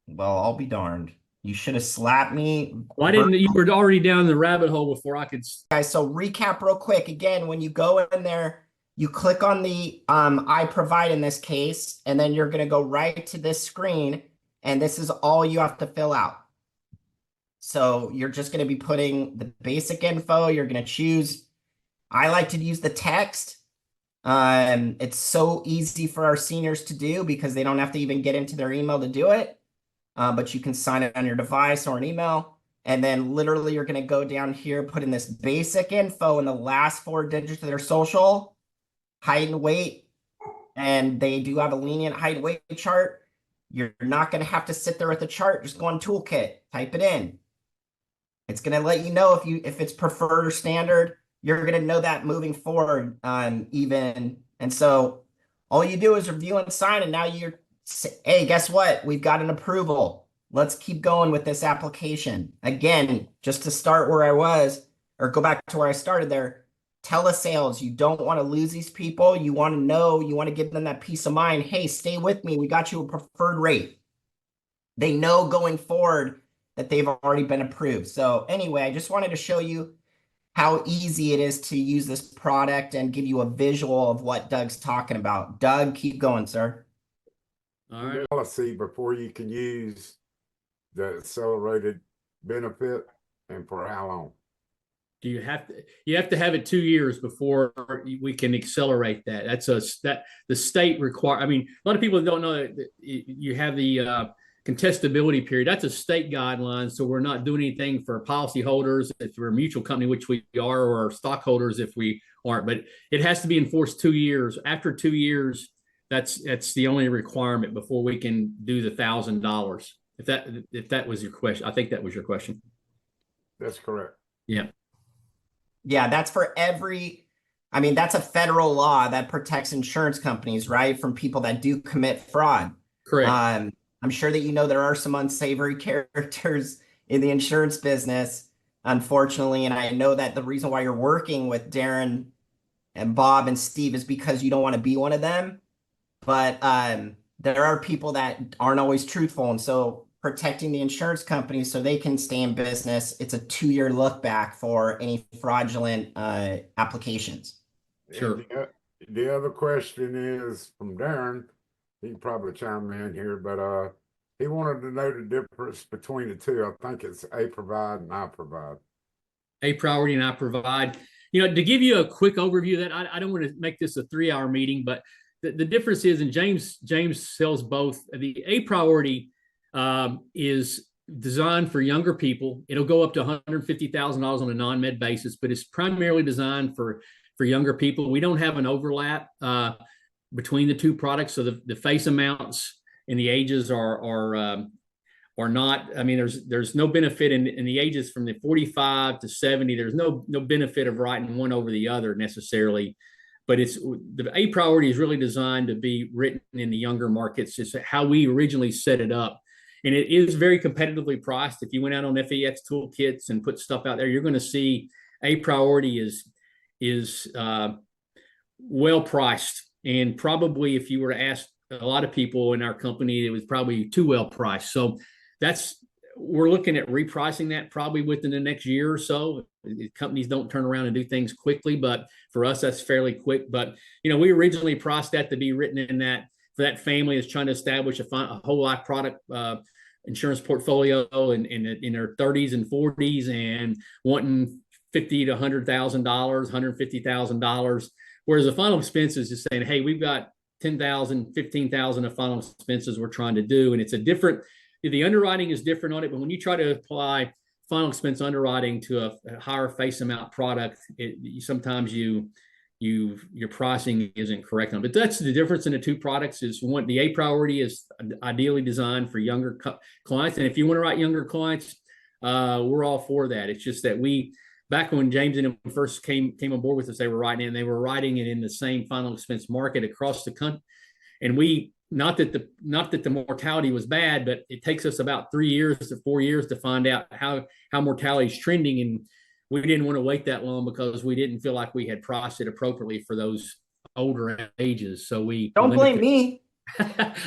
well, I'll be darned. You should have slapped me. why didn't you were already down the rabbit hole before I could? Guys, so recap real quick. Again, when you go in there, you click on the I provide in this case, and then you're going to go right to this screen, and this is all you have to fill out. So you're just going to be putting the basic info. You're going to choose. I like to use the text. It's so easy for our seniors to do because they don't have to even get into their email to do it. But you can sign it on your device or an email. And then literally you're going to go down here, put in this basic info in the last 4 digits of their social, height and weight. And they do have a lenient height and weight chart. You're not going to have to sit there with the chart. Just go on Toolkit, type it in. It's going to let you know if it's preferred or standard. You're going to know that moving forward, even. And so all you do is review and sign, and now hey, guess what? We've got an approval. Let's keep going with this application. Again, just to start where I was, or go back to where I started there, telesales, you don't want to lose these people. You want to know, you want to give them that peace of mind. Hey, stay with me. We got you a preferred rate. They know going forward that they've already been approved. So anyway, I just wanted to show you how easy it is to use this product and give you a visual of what Doug's talking about. Doug, keep going, sir. All right. Policy before you can use the accelerated benefit, and for how long? Do you have to have it 2 years before we can accelerate that? That the state require. I mean, a lot of people don't know that you have the contestability period. That's a state guideline, so we're not doing anything for policyholders if we're a mutual company, which we are, or stockholders if we aren't. But it has to be enforced 2 years. After 2 years, that's the only requirement before we can do the $1,000. If that was your question, I think that was your question. That's correct. Yeah. Yeah, that's for that's a federal law that protects insurance companies, right, from people that do commit fraud. Correct. I'm sure that there are some unsavory characters in the insurance business, unfortunately, and I know that the reason why you're working with Darren and Bob and Steve is because you don't want to be one of them. But there are people that aren't always truthful, and so protecting the insurance companies so they can stay in business, it's a 2-year look back for any fraudulent applications. Sure. The other question is from Darren. He can probably chime in here, but he wanted to know the difference between the two. I think it's A provide and I provide. A priority and I provide. To give you a quick overview of that, I don't want to make this a 3-hour meeting, but the difference is, and James sells both. The A priority is designed for younger people. It'll go up to $150,000 on a non-med basis, but it's primarily designed for younger people. We don't have an overlap between the two products, so the face amounts and the ages are not. I mean, there's no benefit in the ages from the 45 to 70. There's no benefit of writing one over the other necessarily. but it's the A priority is really designed to be written in the younger markets. It's how we originally set it up. And it is very competitively priced. If you went out on FEX toolkits and put stuff out there, you're going to see A priority is well priced. And probably if you were to ask a lot of people in our company, it was probably too well priced. So we're looking at repricing that probably within the next year or so. Companies don't turn around and do things quickly, but for us, that's fairly quick. But, we originally priced that to be written in that for that family that's trying to establish a whole life product insurance portfolio in their 30s and 40s and wanting $50,000 to $100,000, $150,000. Whereas the final expense is just saying, hey, we've got $10,000, $15,000 of final expenses we're trying to do. And it's the underwriting is different on it, but when you try to apply final expense underwriting to a higher face amount product, sometimes your pricing isn't correct on. But that's the difference in the two products. Is one, the A priority is ideally designed for younger clients, and if you want to write younger clients, we're all for that. It's just that back when James and him first came on board with us, they were writing it in the same final expense market across the country, and not that the mortality was bad, but it takes us about 3 years to 4 years to find out how mortality is trending. And we didn't want to wait that long because we didn't feel like we had priced it appropriately for those older ages. So Don't blame me.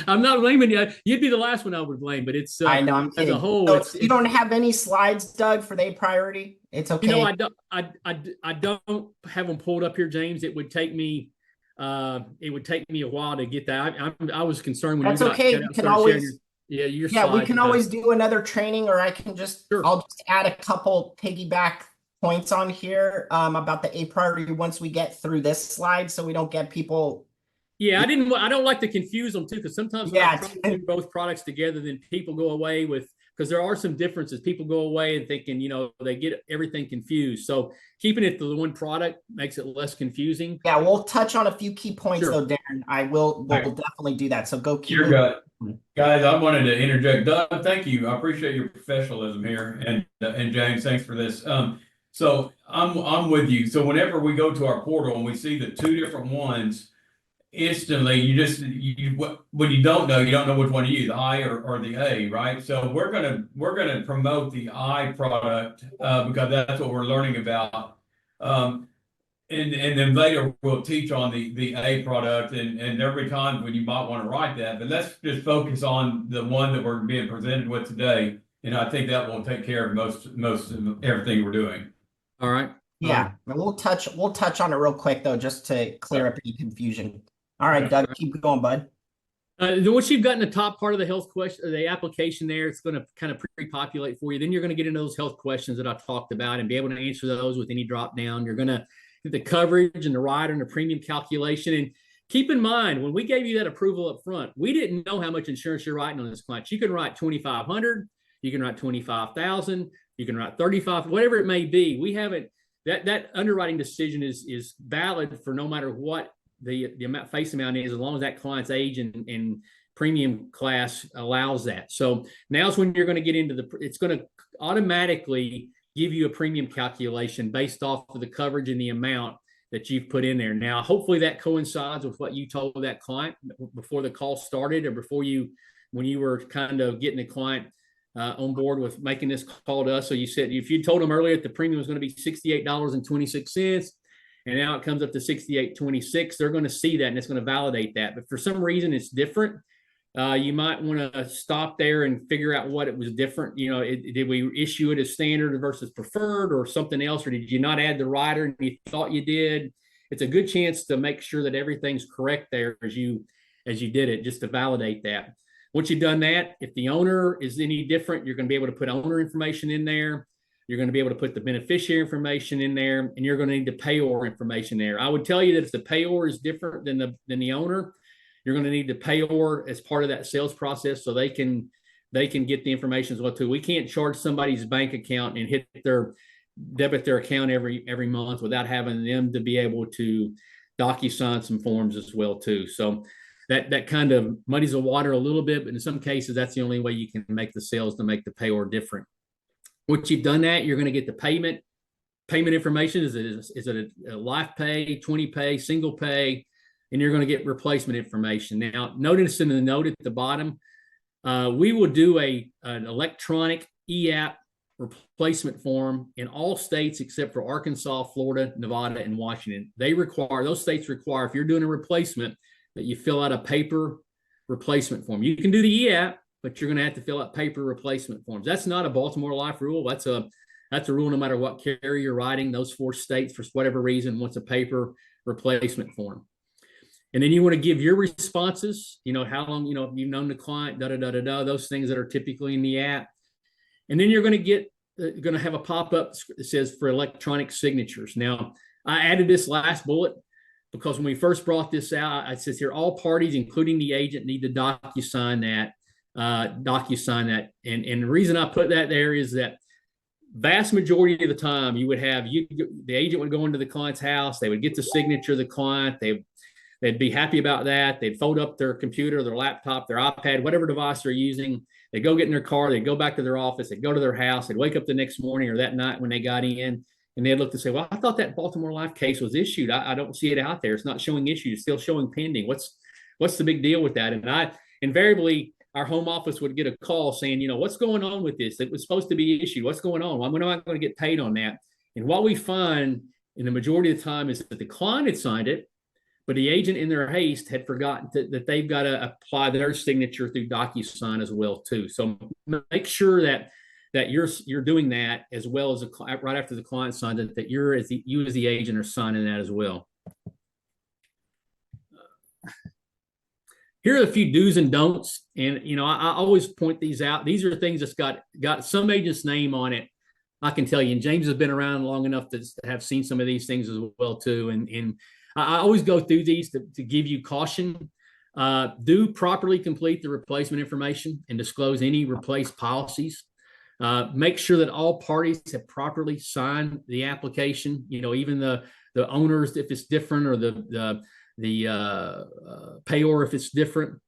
I'm not blaming you. You'd be the last one I would blame, but it's I know, I'm kidding. as a whole. So you don't have any slides, Doug, for the A priority? It's okay. I don't have them pulled up here, James. It would take me a while to get that. I was concerned when That's you okay. You can always your we can always do another training, or I can Sure. I'll just add a couple piggyback points on here about the A priority once we get through this slide, so we don't get people. Yeah, I don't like to confuse them too, because sometimes when I try to do both products together, then people go away because there are some differences. People go away and thinking, they get everything confused. So keeping it to the one product makes it less confusing. Yeah, we'll touch on a few key points Sure. though, Darren. We'll definitely do that. So go keep. You're good. Guys, I wanted to interject. Doug, thank you. I appreciate your professionalism here, and James, thanks for this. So I'm with you. So whenever we go to our portal and we see the two different ones, instantly when you don't know which one to use, the I or the A, right? So we're gonna promote the I product because that's what we're learning about. And then later we'll teach on the A product, and every time when you might want to write that, but let's just focus on the one that we're being presented with today, and I think that will take care of most of everything we're doing. All right. Yeah, and we'll touch on it real quick though, just to clear up any confusion. All right, Doug, keep going, bud. Once you've gotten the top part of the health question, the application there, it's going to kind of pre-populate for you. Then you're going to get into those health questions that I talked about and be able to answer those with any drop down. You're going to get the coverage and the rider and the premium calculation. And keep in mind, when we gave you that approval up front, we didn't know how much insurance you're writing on this client. You can write 2,500, you can write 25,000, you can write 35, whatever it may be. We haven't that underwriting decision is valid for no matter what the amount face amount is, as long as that client's age and premium class allows that. So now's when you're going to get into it's going to automatically give you a premium calculation based off of the coverage and the amount that you've put in there. Now, hopefully that coincides with what you told that client before the call started, or when you were kind of getting the client on board with making this call to us. So you said, if you told them earlier that the premium was going to be $68.26, and now it comes up to $68.26, they're going to see that and it's going to validate that. But for some reason it's different. You might want to stop there and figure out what it was different. Did we issue it as standard versus preferred or something else, or did you not add the rider and you thought you did? It's a good chance to make sure that everything's correct there as you did it, just to validate that. Once you've done that, if the owner is any different, you're going to be able to put owner information in there. You're going to be able to put the beneficiary information in there, and you're going to need the payor information there. I would tell you that if the payor is different than the owner, you're going to need the payor as part of that sales process, so they can get the information as well too. We can't charge somebody's bank account and debit their account every month without having them to be able to DocuSign some forms as well too. So that kind of muddies the water a little bit, but in some cases that's the only way you can make the sales to make the payor different. Once you've done that, you're going to get the payment payment information. Is it a life pay, 20 pay, single pay? And you're going to get replacement information. Now, notice in the note at the bottom, we will do an electronic e-app replacement form in all states except for Arkansas, Florida, Nevada, and Washington. Those states require, if you're doing a replacement, that you fill out a paper replacement form. You can do the e-app, but you're going to have to fill out paper replacement forms. That's not a Baltimore Life rule. That's a rule no matter what carrier you're writing. Those 4 states, for whatever reason, wants a paper replacement form. And then you want to give your responses, how long, you've known the client, those things that are typically in the app. And then you're going to have a pop-up that says for electronic signatures. Now, I added this last bullet because when we first brought this out, it says here, all parties, including the agent, need to DocuSign that. And the reason I put that there is that vast majority of the time you would have, the agent would go into the client's house, they would get the signature of the client, they'd be happy about that. They'd fold up their computer, their laptop, their iPad, whatever device they're using. They'd go get in their car. They'd go back to their office. They'd go to their house. They'd wake up the next morning or that night when they got in, and they'd look to say, well, I thought that Baltimore Life case was issued. I don't see it out there. It's not showing issued. It's still showing pending. What's the big deal with that? And invariably, our home office would get a call saying, what's going on with this? It was supposed to be issued. What's going on? When am I going to get paid on that? And what we find in the majority of the time is that the client had signed it, but the agent in their haste had forgotten that they've got to apply their signature through DocuSign as well too. So make sure that you're doing that as well as right after the client signed it, that you as the agent are signing that as well. Here are a few do's and don'ts, and I always point these out. These are things that's got some agent's name on it. I can tell you, and James has been around long enough to have seen some of these things as well too, and I always go through these to give you caution. Do properly complete the replacement information and disclose any replaced policies. Make sure that all parties have properly signed the application. Even the owners, if it's different, or the payor if it's different.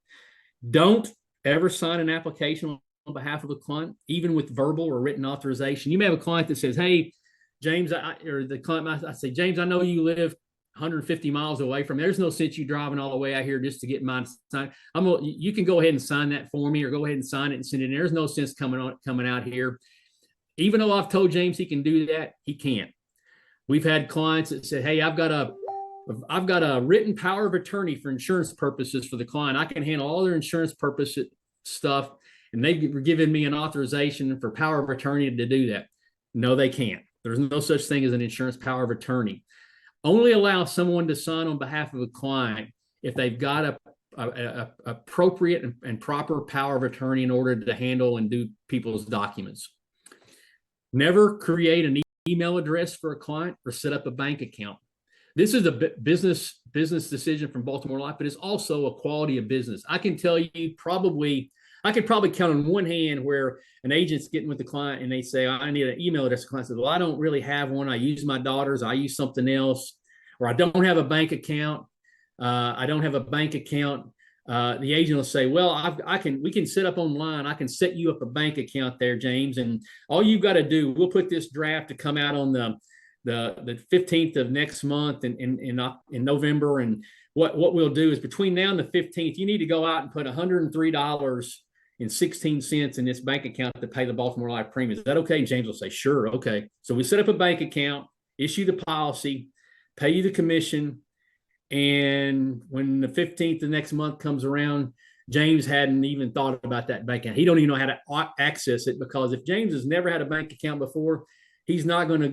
Don't ever sign an application on behalf of a client, even with verbal or written authorization. You may have a client that says, "Hey, James," or the client I say, "James, I know you live 150 miles away from me. There's no sense you driving all the way out here just to get mine signed. You can go ahead and sign that for me, or go ahead and sign it and send it in. There's no sense coming out here." Even though I've told James he can do that, he can't. We've had clients that said, "Hey, I've got a written power of attorney for insurance purposes for the client. I can handle all their insurance purpose stuff, and they've given me an authorization for power of attorney to do that." No, they can't. There's no such thing as an insurance power of attorney. Only allow someone to sign on behalf of a client if they've got a appropriate and proper power of attorney in order to handle and do people's documents. Never create an email address for a client or set up a bank account. This is a business decision from Baltimore Life, but it's also a quality of business. I can tell you I could probably count on one hand where an agent's getting with the client and they say, "I need an email address." The client says, "Well, I don't really have one. I use my daughter's. I use something else," or "I don't have a bank account. I don't have a bank account." The agent will say, "Well, we can set up online. I can set you up a bank account there, James. And all you've got to do, we'll put this draft to come out on the 15th of next month in November. And what we'll do is between now and the 15th, you need to go out and put $103.16 in this bank account to pay the Baltimore Life premium. Is that okay?" James will say, "Sure, okay." So we set up a bank account, issue the policy, pay you the commission. And when the 15th of next month comes around, James hadn't even thought about that bank account. He don't even know how to access it, because if James has never had a bank account before, he's not going to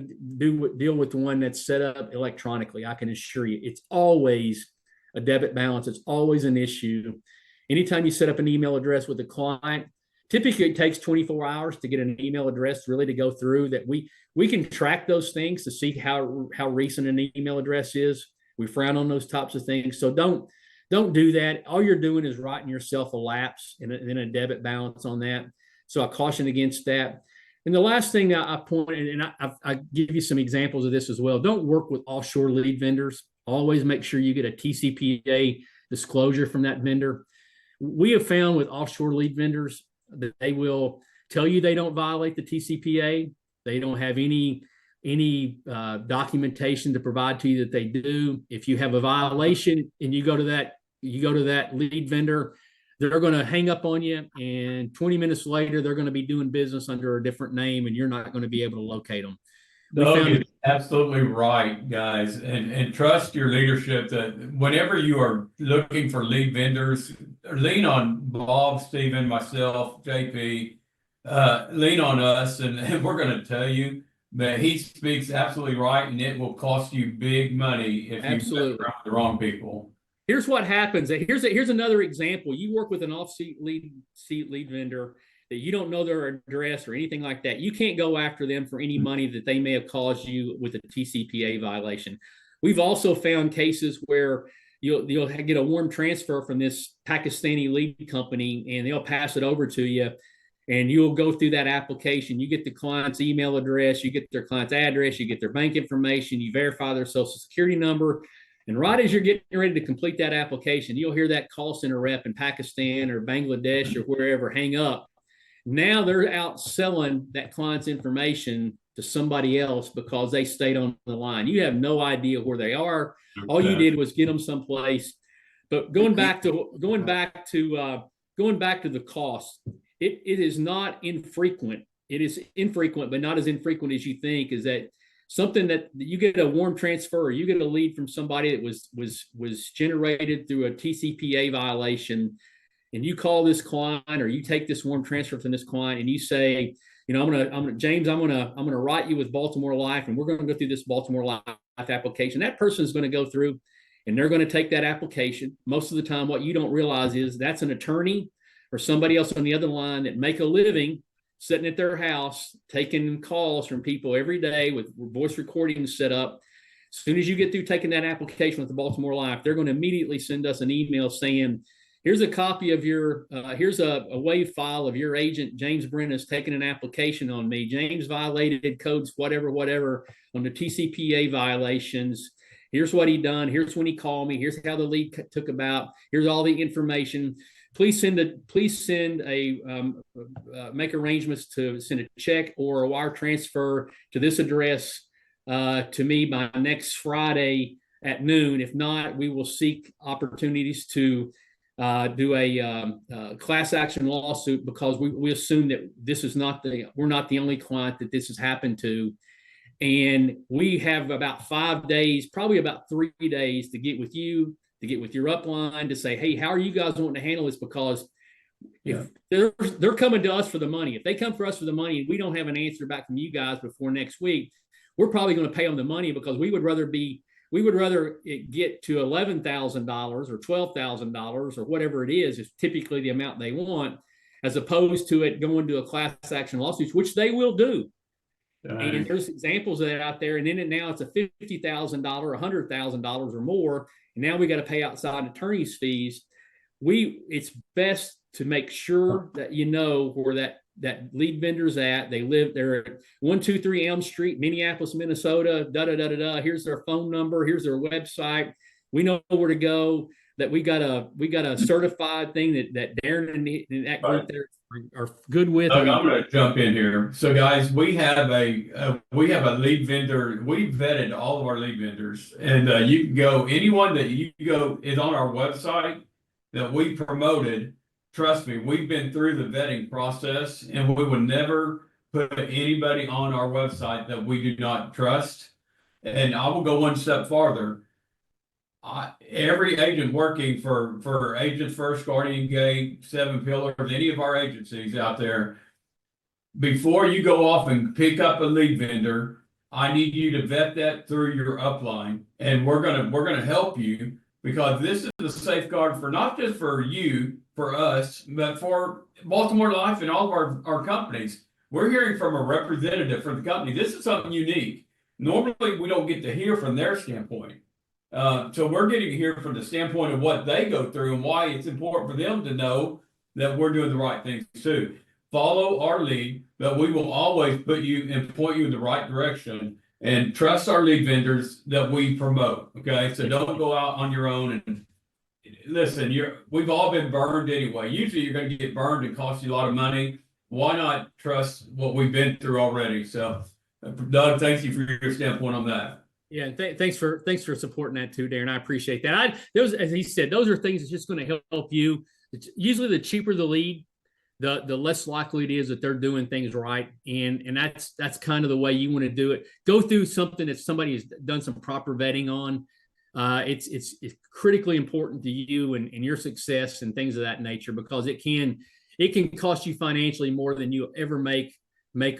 deal with the one that's set up electronically. I can assure you, it's always a debit balance. It's always an issue. Anytime you set up an email address with a client, typically it takes 24 hours to get an email address really to go through that. We can track those things to see how recent an email address is. We frown on those types of things. So don't do that. All you're doing is writing yourself a lapse and a debit balance on that. So I caution against that. And the last thing I pointed, and I give you some examples of this as well. Don't work with offshore lead vendors. Always make sure you get a TCPA disclosure from that vendor. We have found with offshore lead vendors that they will tell you they don't violate the TCPA. They don't have any any documentation to provide to you that they do. If you have a violation and you go to that lead vendor, they're going to hang up on you, and 20 minutes later, they're going to be doing business under a different name, and you're not going to be able to locate them. Doug is absolutely right, guys, and trust your leadership that whenever you are looking for lead vendors, lean on Bob, Stephen, myself, JP, lean on us, and we're going to tell you that he speaks absolutely right, and it will cost you big money if you mess around with the wrong people. Here's what happens. Here's another example. You work with an off-seat lead vendor that you don't know their address or anything like that. You can't go after them for any money that they may have caused you with a TCPA violation. We've also found cases where you'll get a warm transfer from this Pakistani lead company, and they'll pass it over to you, and you'll go through that application. You get the client's email address, you get their client's address, you get their bank information, you verify their social security number. And right as you're getting ready to complete that application, you'll hear that call center rep in Pakistan or Bangladesh or wherever hang up. Now they're out selling that client's information to somebody else because they stayed on the line. You have no idea where they are. All you did was get them someplace. But going back to the cost, it is not infrequent. It is infrequent, but not as infrequent as you think. Is that something that you get a warm transfer, or you get a lead from somebody that was generated through a TCPA violation, and you call this client, or you take this warm transfer from this client, and you say, James, I'm gonna write you with Baltimore Life, and we're going to go through this Baltimore Life application. That person is going to go through, and they're going to take that application. Most of the time, what you don't realize is that's an attorney or somebody else on the other line that make a living sitting at their house, taking calls from people every day with voice recordings set up. As soon as you get through taking that application with the Baltimore Life, they're going to immediately send us an email saying, here's a copy of your, here's a WAV file of your agent, James Brennan, has taken an application on me. James violated codes, whatever, on the TCPA violations. Here's what he done. Here's when he called me. Here's how the lead took about. Here's all the information. Please make arrangements to send a check or a wire transfer to this address to me by next Friday at noon. If not, we will seek opportunities to do a class action lawsuit, because we assume that this is we're not the only client that this has happened to. And we have about 5 days, probably about 3 days, to get with you, to get with your upline, to say, hey, how are you guys wanting to handle this? Because if they're coming to us for the money, if they come for us for the money and we don't have an answer back from you guys before next week, we're probably going to pay them the money, because we would rather it get to $11,000 or $12,000 or whatever it is typically the amount they want, as opposed to it going to a class action lawsuit, which they will do. And there's examples of that out there. And then now it's a $50,000, $100,000 or more. And now we got to pay outside attorney's fees. It's best to make sure that you know where that lead vendor's at. They're at 123 Elm Street, Minneapolis, Minnesota, Here's their phone number. Here's their website. We know where to go. That we got a certified thing that Darren and that group there are good with. Doug, I'm going to jump in here. So, guys, we have a lead vendor. We vetted all of our lead vendors, and you can go, anyone that you go is on our website that we promoted. Trust me, we've been through the vetting process, and we would never put anybody on our website that we do not trust. And I will go one step farther. Every agent working for Agents First, Guardian Gate, Seven Pillars, any of our agencies out there, before you go off and pick up a lead vendor, I need you to vet that through your upline, and we're gonna help you, because this is a safeguard for not just for you, for us, but for Baltimore Life and all of our companies. We're hearing from a representative from the company. This is something unique. Normally, we don't get to hear from their standpoint. So we're getting to hear from the standpoint of what they go through and why it's important for them to know that we're doing the right things too. Follow our lead, but we will always put you and point you in the right direction, and trust our lead vendors that we promote. Okay, so don't go out on your own and listen. We've all been burned anyway. Usually you're going to get burned and cost you a lot of money. Why not trust what we've been through already? So Doug, thank you for your standpoint on that. Yeah, thanks for supporting that too, Darren. I appreciate that. Those, as he said, those are things that's just going to help you. It's usually the cheaper the lead, the less likely it is that they're doing things right, and that's kind of the way you want to do it. Go through something that somebody has done some proper vetting on. It's critically important to you and your success and things of that nature, because it can cost you financially more than you ever make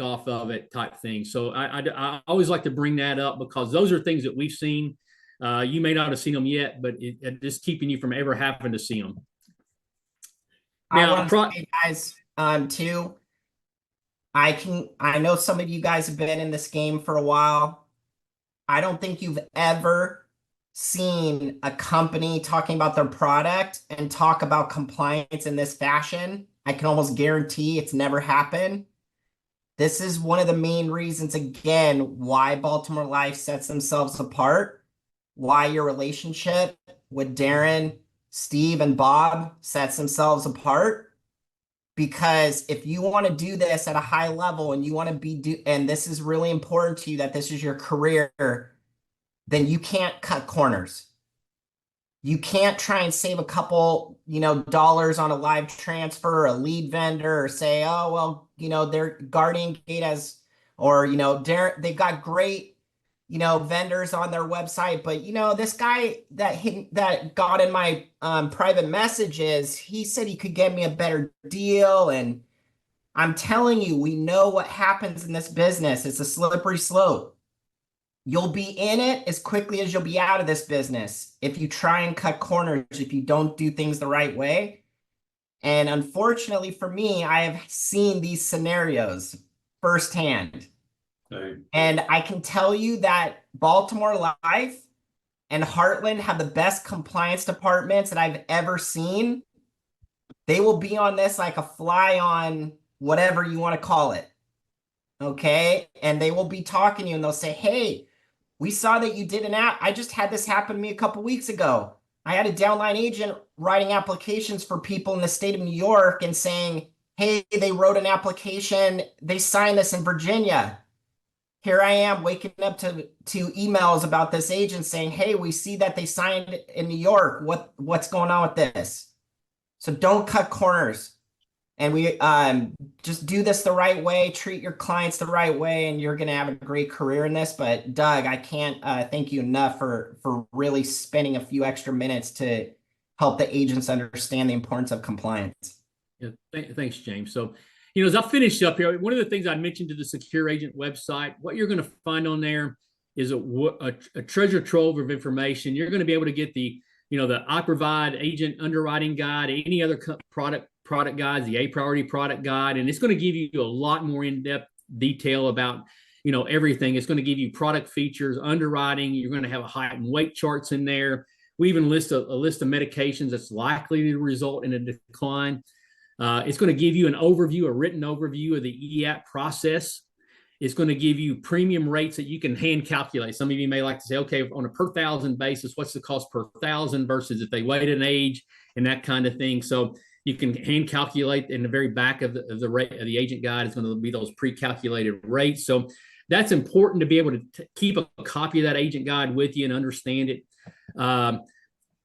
off of it, type thing. So I always like to bring that up, because those are things that we've seen. You may not have seen them yet, but it just keeping you from ever having to see them. Now, I want to say, guys, too, I know some of you guys have been in this game for a while. I don't think you've ever seen a company talking about their product and talk about compliance in this fashion. I can almost guarantee it's never happened. This is one of the main reasons, again, why Baltimore Life sets themselves apart, why your relationship with Darren, Steve, and Bob sets themselves apart. Because if you want to do this at a high level and you want to and this is really important to you, that this is your career, then you can't cut corners. You can't try and save a couple, dollars on a live transfer or a lead vendor, or say, oh, well, their Guardian Gate has, or, they've got great, vendors on their website. But, this guy that got in my private messages, he said he could get me a better deal. And I'm telling you, we know what happens in this business. It's a slippery slope. You'll be in it as quickly as you'll be out of this business if you try and cut corners, if you don't do things the right way. And unfortunately for me, I have seen these scenarios firsthand. Okay. And I can tell you that Baltimore Life and Heartland have the best compliance departments that I've ever seen. They will be on this like a fly on whatever you want to call it. Okay. And they will be talking to you and they'll say, hey, we saw that you did an app. I just had this happen to me a couple weeks ago. I had a downline agent writing applications for people in the state of New York and saying, hey, they wrote an application. They signed this in Virginia. Here I am waking up to emails about this agent saying, hey, we see that they signed in New York. What's going on with this? So don't cut corners. And we just do this the right way, treat your clients the right way, and you're going to have a great career in this. But Doug, I can't thank you enough for really spending a few extra minutes to help the agents understand the importance of compliance. Yeah, thanks, James. So, as I finish up here, one of the things I mentioned to the Secure Agent website, what you're going to find on there is a treasure trove of information. You're going to be able to get the I Provide Agent Underwriting Guide, any other product guides, the A Priority Product Guide, and it's going to give you a lot more in-depth detail about everything. It's going to give you product features, underwriting. You're going to have a height and weight charts in there. We even list a list of medications that's likely to result in a decline. It's going to give you a written overview of the EAP process. It's going to give you premium rates that you can hand calculate. Some of you may like to say, okay, on a per thousand basis, what's the cost per thousand versus if they wait an age and that kind of thing. So you can hand calculate in the very back of the rate of the agent guide is going to be those pre-calculated rates. So that's important to be able to keep a copy of that agent guide with you and understand it. Well,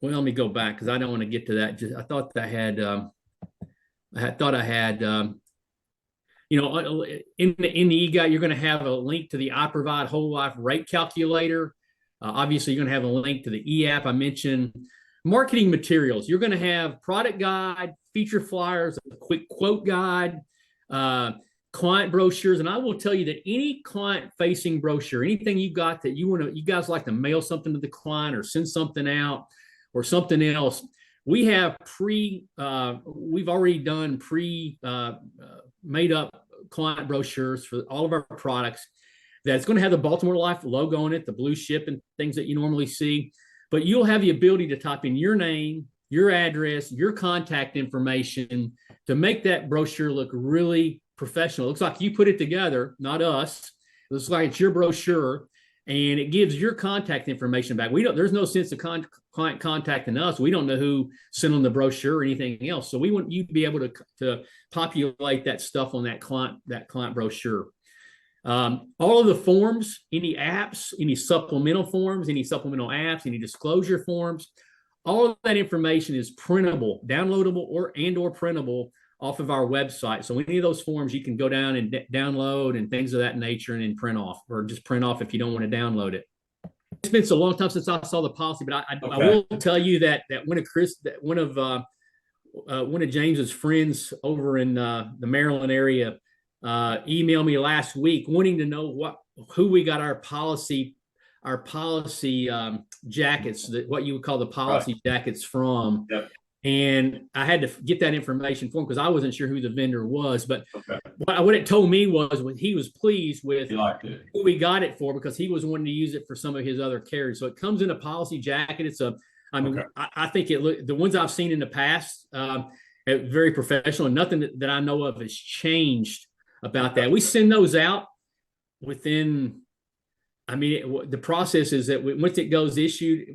let me go back because I don't want to get to that. I thought I had in the e-guide, you're going to have a link to the I Provide Whole Life Rate Calculator. Obviously, you're going to have a link to the EAP I mentioned. Marketing materials. You're going to have product guide, feature flyers, a quick quote guide, client brochures. And I will tell you that any client-facing brochure, anything you got that you guys like to mail something to the client or send something out or something else, we have we've already done made up client brochures for all of our products that's going to have the Baltimore Life logo on it, the blue ship and things that you normally see. But you'll have the ability to type in your name, your address, your contact information to make that brochure look really professional. It looks like you put it together, not us. It looks like it's your brochure, and it gives your contact information back. There's no sense of client contacting us. We don't know who sent them the brochure or anything else. So we want you to be able to populate that stuff on that client brochure. All of the forms, any apps, any supplemental forms, any supplemental apps, any disclosure forms, all of that information is printable, downloadable, or printable off of our website. So any of those forms you can go down and download and things of that nature and then print off, or just print off if you don't want to download it. It's been so long time since I saw the policy, but I will tell you that one of James's friends over in the Maryland area emailed me last week wanting to know who we got our policy jackets, what you would call the policy jackets from. Yep. And I had to get that information for him because I wasn't sure who the vendor was. But what it told me was he was pleased with who we got it for, because he was wanting to use it for some of his other carriers. So it comes in a policy jacket. I think the ones I've seen in the past, very professional, and nothing that I know of has changed about that. We send those out within, the process is that once it goes issued,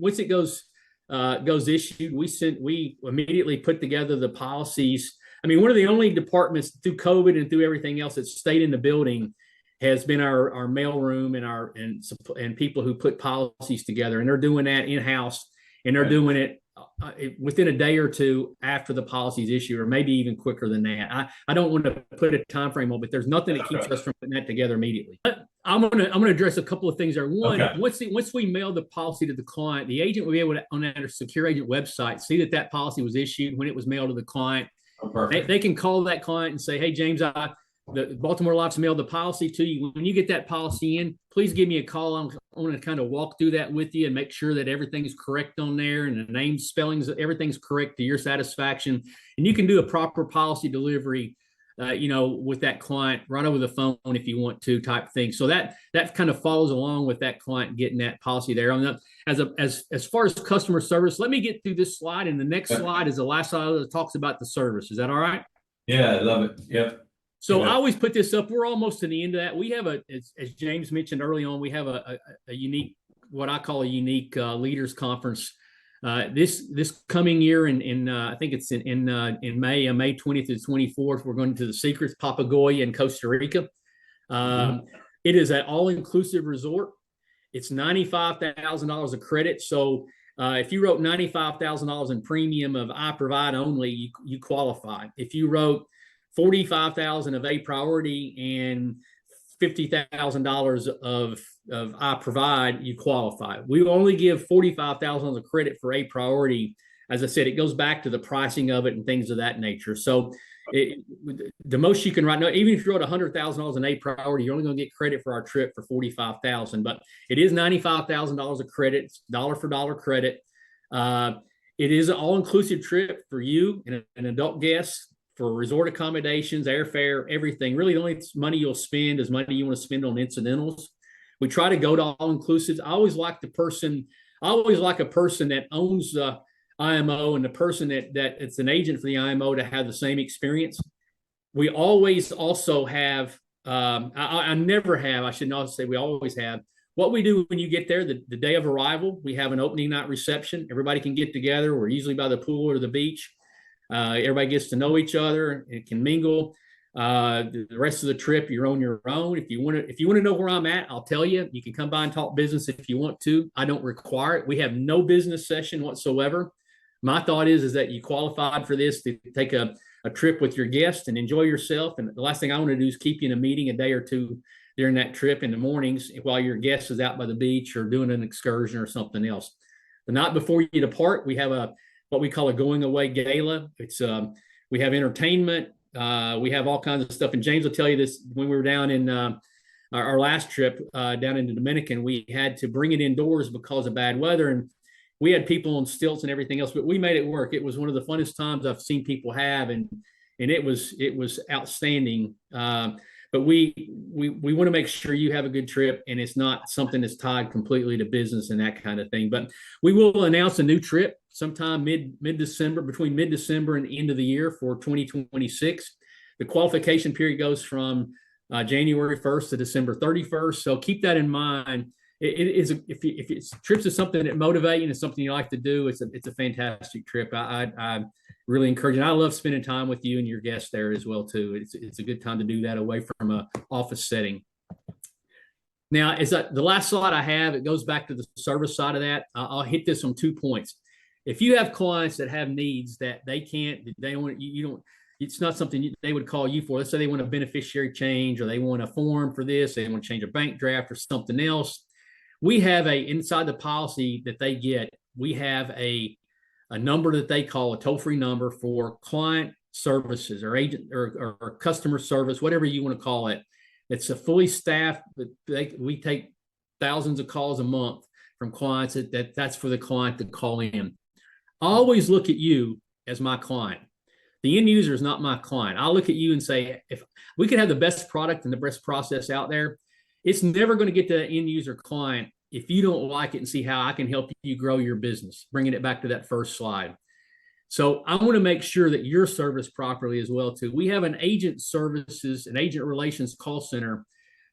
we immediately put together the policies. One of the only departments through COVID and through everything else that stayed in the building has been our mail room and people who put policies together, and they're doing that in-house, and they're doing it within a day or two after the policy is issued, or maybe even quicker than that. I don't want to put a time frame on, but there's nothing that keeps us from putting that together immediately. I'm gonna address a couple of things there. One, once we mail the policy to the client, the agent will be able to, on our secure agent website, see that policy was issued when it was mailed to the client. They can call that client and say, "Hey, James, the Baltimore Life's mailed the policy to you. When you get that policy in, please give me a call. I want to kind of walk through that with you and make sure that everything's correct on there, and the name, spellings, everything's correct to your satisfaction. And you can do a proper policy delivery, with that client right over the phone if you want to, type thing." So that kind of follows along with that client getting that policy there. As far as customer service, let me get through this slide, and the next slide is the last slide that talks about the service. Is that all right? Yeah, I love it. Yep. So I always put this up. We're almost to the end of that. We have as James mentioned early on, we have a unique, what I call a unique leaders conference. This coming year in I think it's in May 20th to 24th. We're going to the Secrets Papagoya in Costa Rica. It is an all-inclusive resort. It's $95,000 of credit. So if you wrote $95,000 in premium of I Provide only, you qualify. If you wrote $45,000 of A Priority and $50,000 of I Provide, you qualify. We only give $45,000 of credit for A Priority. As I said, it goes back to the pricing of it and things of that nature. So the most you can write now, even if you wrote $100,000 in A Priority, you're only going to get credit for our trip for $45,000. But it is $95,000 of credit. It's dollar for dollar credit. It is an all-inclusive trip for you and an adult guest, for resort accommodations, airfare, everything. Really, the only money you'll spend is money you want to spend on incidentals. We try to go to all inclusives. I always like a person that owns the IMO and the person that it's an agent for the IMO to have the same experience. We always also have, I never have, I should not say we always have. What we do when you get there, the day of arrival, we have an opening night reception. Everybody can get together. We're usually by the pool or the beach. Everybody gets to know each other and can mingle. The rest of the trip, you're on your own. If you want to know where I'm at, I'll tell you. You can come by and talk business if you want to. I don't require it. We have no business session whatsoever. My thought is that you qualified for this to take a trip with your guest and enjoy yourself. And the last thing I want to do is keep you in a meeting a day or two during that trip in the mornings while your guest is out by the beach or doing an excursion or something else. The night before you depart, we have what we call a going away gala. It's we have entertainment. We have all kinds of stuff. And James will tell you this, when we were down in our last trip down in the Dominican, we had to bring it indoors because of bad weather. And we had people on stilts and everything else, but we made it work. It was one of the funnest times I've seen people have. And it was outstanding. But we want to make sure you have a good trip, and it's not something that's tied completely to business and that kind of thing. But we will announce a new trip sometime mid-December, between mid-December and the end of the year for 2026. The qualification period goes from January 1st to December 31st. So keep that in mind. If trips is something that motivate you and it's something you like to do, it's a fantastic trip. I really encourage it. I love spending time with you and your guests there as well too. It's a good time to do that away from an office setting. Now, is that the last slide I have? It goes back to the service side of that. I'll hit this on 2 points. If you have clients that have needs that they can't, they want you don't. It's not something they would call you for. Let's say they want a beneficiary change, or they want a form for this, they want to change a bank draft or something else. We have inside the policy that they get, we have a number that they call a toll-free number for client services or agent or customer service, whatever you want to call it. It's a fully staffed, we take thousands of calls a month from clients that's for the client to call in. I always look at you as my client. The end user is not my client. I'll look at you and say, if we could have the best product and the best process out there, it's never going to get to the end user client if you don't like it and see how I can help you grow your business, bringing it back to that first slide. So I want to make sure that you're serviced properly as well too. We have an agent services, an agent relations call center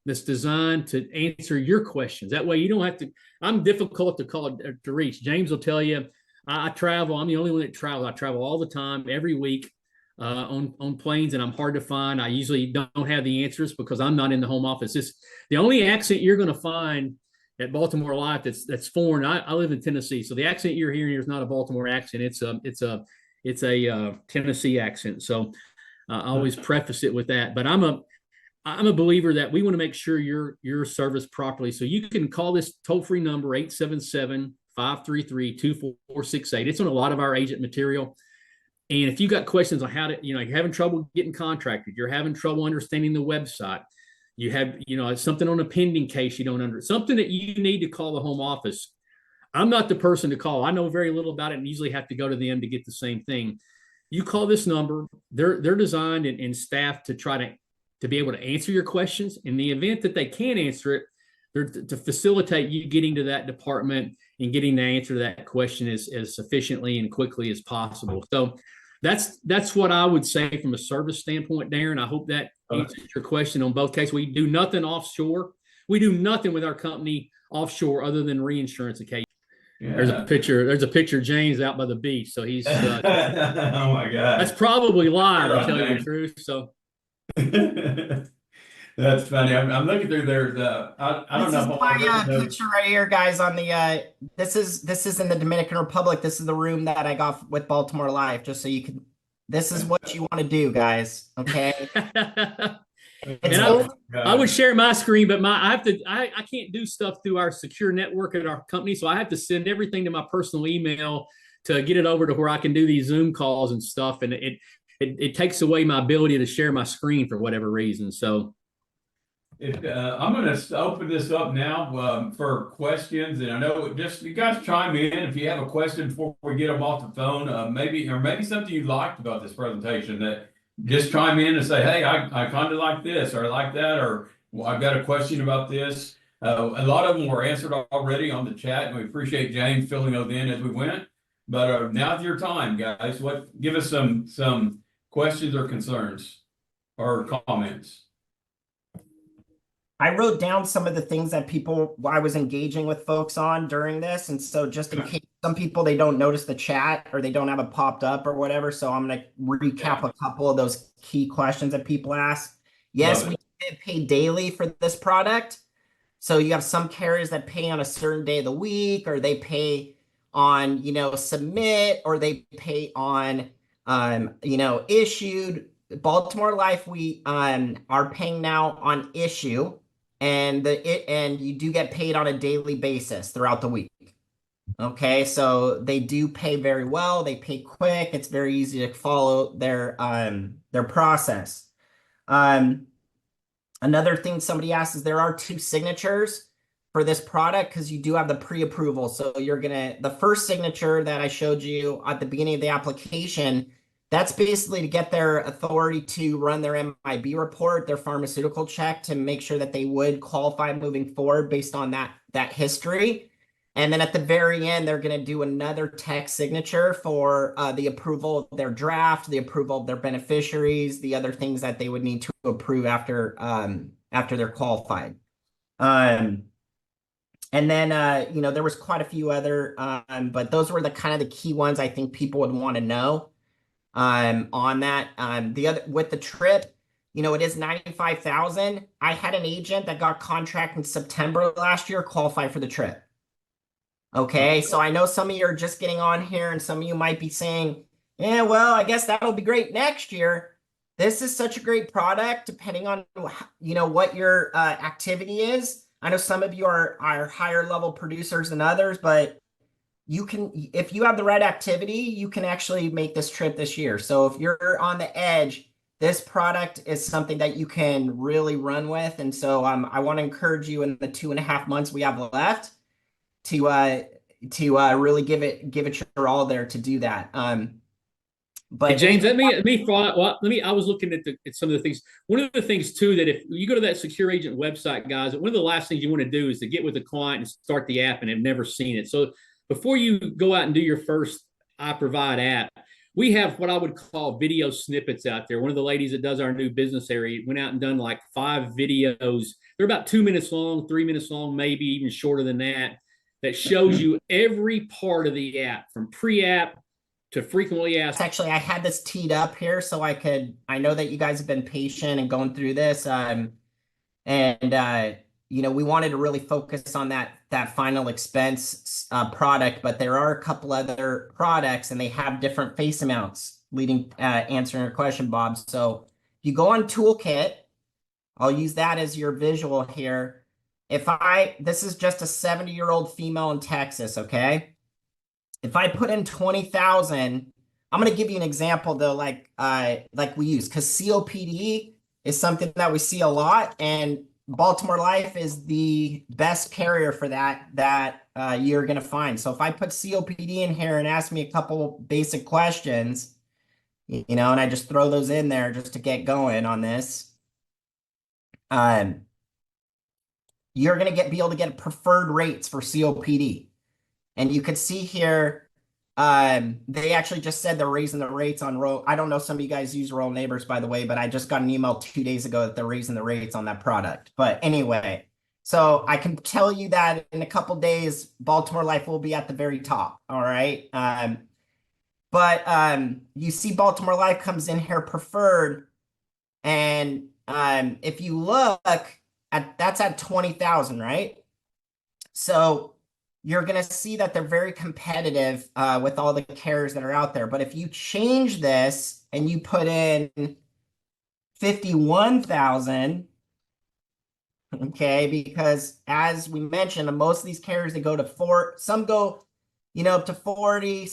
that's designed to answer your questions. That way you don't have to, I'm difficult to call to reach. James will tell you, I travel. I'm the only one that travels. I travel all the time, every week on planes, and I'm hard to find. I usually don't have the answers because I'm not in the home office. The only accent you're going to find at Baltimore Life that's foreign. I live in Tennessee, so the accent you're hearing here is not a Baltimore accent. It's a Tennessee accent. So I always preface it with that. But I'm a believer that we want to make sure you're serviced properly. So you can call this toll-free number 877-533-2468. It's on a lot of our agent material. And if you got questions on how to, you're having trouble getting contracted, you're having trouble understanding the website, you have, something on a pending case you don't something that you need to call the home office. I'm not the person to call. I know very little about it and usually have to go to them to get the same thing. You call this number. They're designed and staffed to try to be able to answer your questions. In the event that they can't answer it, they're to facilitate you getting to that department and getting the answer to that question as sufficiently and quickly as possible. So that's what I would say from a service standpoint, Darren. I hope that answers your question on both cases. We do nothing offshore. We do nothing with our company offshore other than reinsurance occasion. Yeah. There's a picture of James out by the beach. So he's oh my God. That's probably live, to tell you the truth. So that's funny. I'm looking through there. I don't know. This is my picture right here, guys. On the this is in the Dominican Republic. This is the room that I got with Baltimore Life. Just so you can. This is what you want to do, guys. Okay. I would share my screen, but I can't do stuff through our secure network at our company, so I have to send everything to my personal email to get it over to where I can do these Zoom calls and stuff, and it takes away my ability to share my screen for whatever reason. So I'm going to open this up now for questions, and I know just you guys chime in if you have a question before we get them off the phone. Maybe something you liked about this presentation that. Just chime in and say, hey, I kind of like this, or I like that, or well, I've got a question about this. A lot of them were answered already on the chat, and we appreciate James filling those in as we went. But now's your time, guys. Give us some questions or concerns or comments. I wrote down some of the things that I was engaging with folks on during this. And so just in case some people, they don't notice the chat or they don't have it popped up or whatever. So I'm going to recap a couple of those key questions that people ask. Yes, we did pay daily for this product. So you have some carriers that pay on a certain day of the week, or they pay on, submit, or they pay on, issued. Baltimore Life, we are paying now on issue. And you do get paid on a daily basis throughout the week. Okay, so they do pay very well. They pay quick. It's very easy to follow their process. Another thing somebody asked is there are 2 signatures for this product because you do have the pre-approval. So the first signature that I showed you at the beginning of the application, that's basically to get their authority to run their MIB report, their pharmaceutical check, to make sure that they would qualify moving forward based on that history. And then at the very end, they're going to do another text signature for the approval of their draft, the approval of their beneficiaries, the other things that they would need to approve after they're qualified. And then, there was quite a few other, but those were the kind of the key ones I think people would want to know. On that, with the trip, it is 95,000. I had an agent that got contract in September last year qualify for the trip. Okay, so I know some of you are just getting on here and some of you might be saying, yeah, well, I guess that'll be great next year. This is such a great product, depending on, what your activity is. I know some of you are higher level producers than others, but you can, if you have the right activity, you can actually make this trip this year. So if you're on the edge, this product is something that you can really run with. And so I want to encourage you in the 2.5 months we have left to really give it your all there to do that. But Hey, James, let me follow. Well, I was looking at some of the things. One of the things too that if you go to that secure agent website, guys, one of the last things you want to do is to get with a client and start the app and have never seen it. So before you go out and do your first I Provide app, we have what I would call video snippets out there. One of the ladies that does our new business area went out and done like 5 videos. They're about 2 minutes long, 3 minutes long, maybe even shorter than that. That shows you every part of the app from pre-app to frequently asked. Actually, I had this teed up here so I know that you guys have been patient and going through this. We wanted to really focus on that final expense product, but there are a couple other products and they have different face amounts answering your question, Bob. So if you go on Toolkit, I'll use that as your visual here. This is just a 70-year-old female in Texas, okay? If I put in 20,000, I'm going to give you an example though, like we use, because COPD is something that we see a lot, and Baltimore Life is the best carrier for that you're going to find. So if I put COPD in here and ask me a couple basic questions, and I just throw those in there just to get going on this, you're going to be able to get preferred rates for COPD. And you could see here, they actually just said they're raising the rates on Rural. I don't know, some of you guys use Rural Neighbors, by the way, but I just got an email 2 days ago that they're raising the rates on that product. But anyway, so I can tell you that in a couple days, Baltimore Life will be at the very top. All right. You see Baltimore Life comes in here preferred. And if you look that's at 20,000, right? So you're going to see that they're very competitive with all the carriers that are out there. But if you change this and you put in 51,000, okay, because as we mentioned, most of these carriers, they go to 4, some go, up to 40,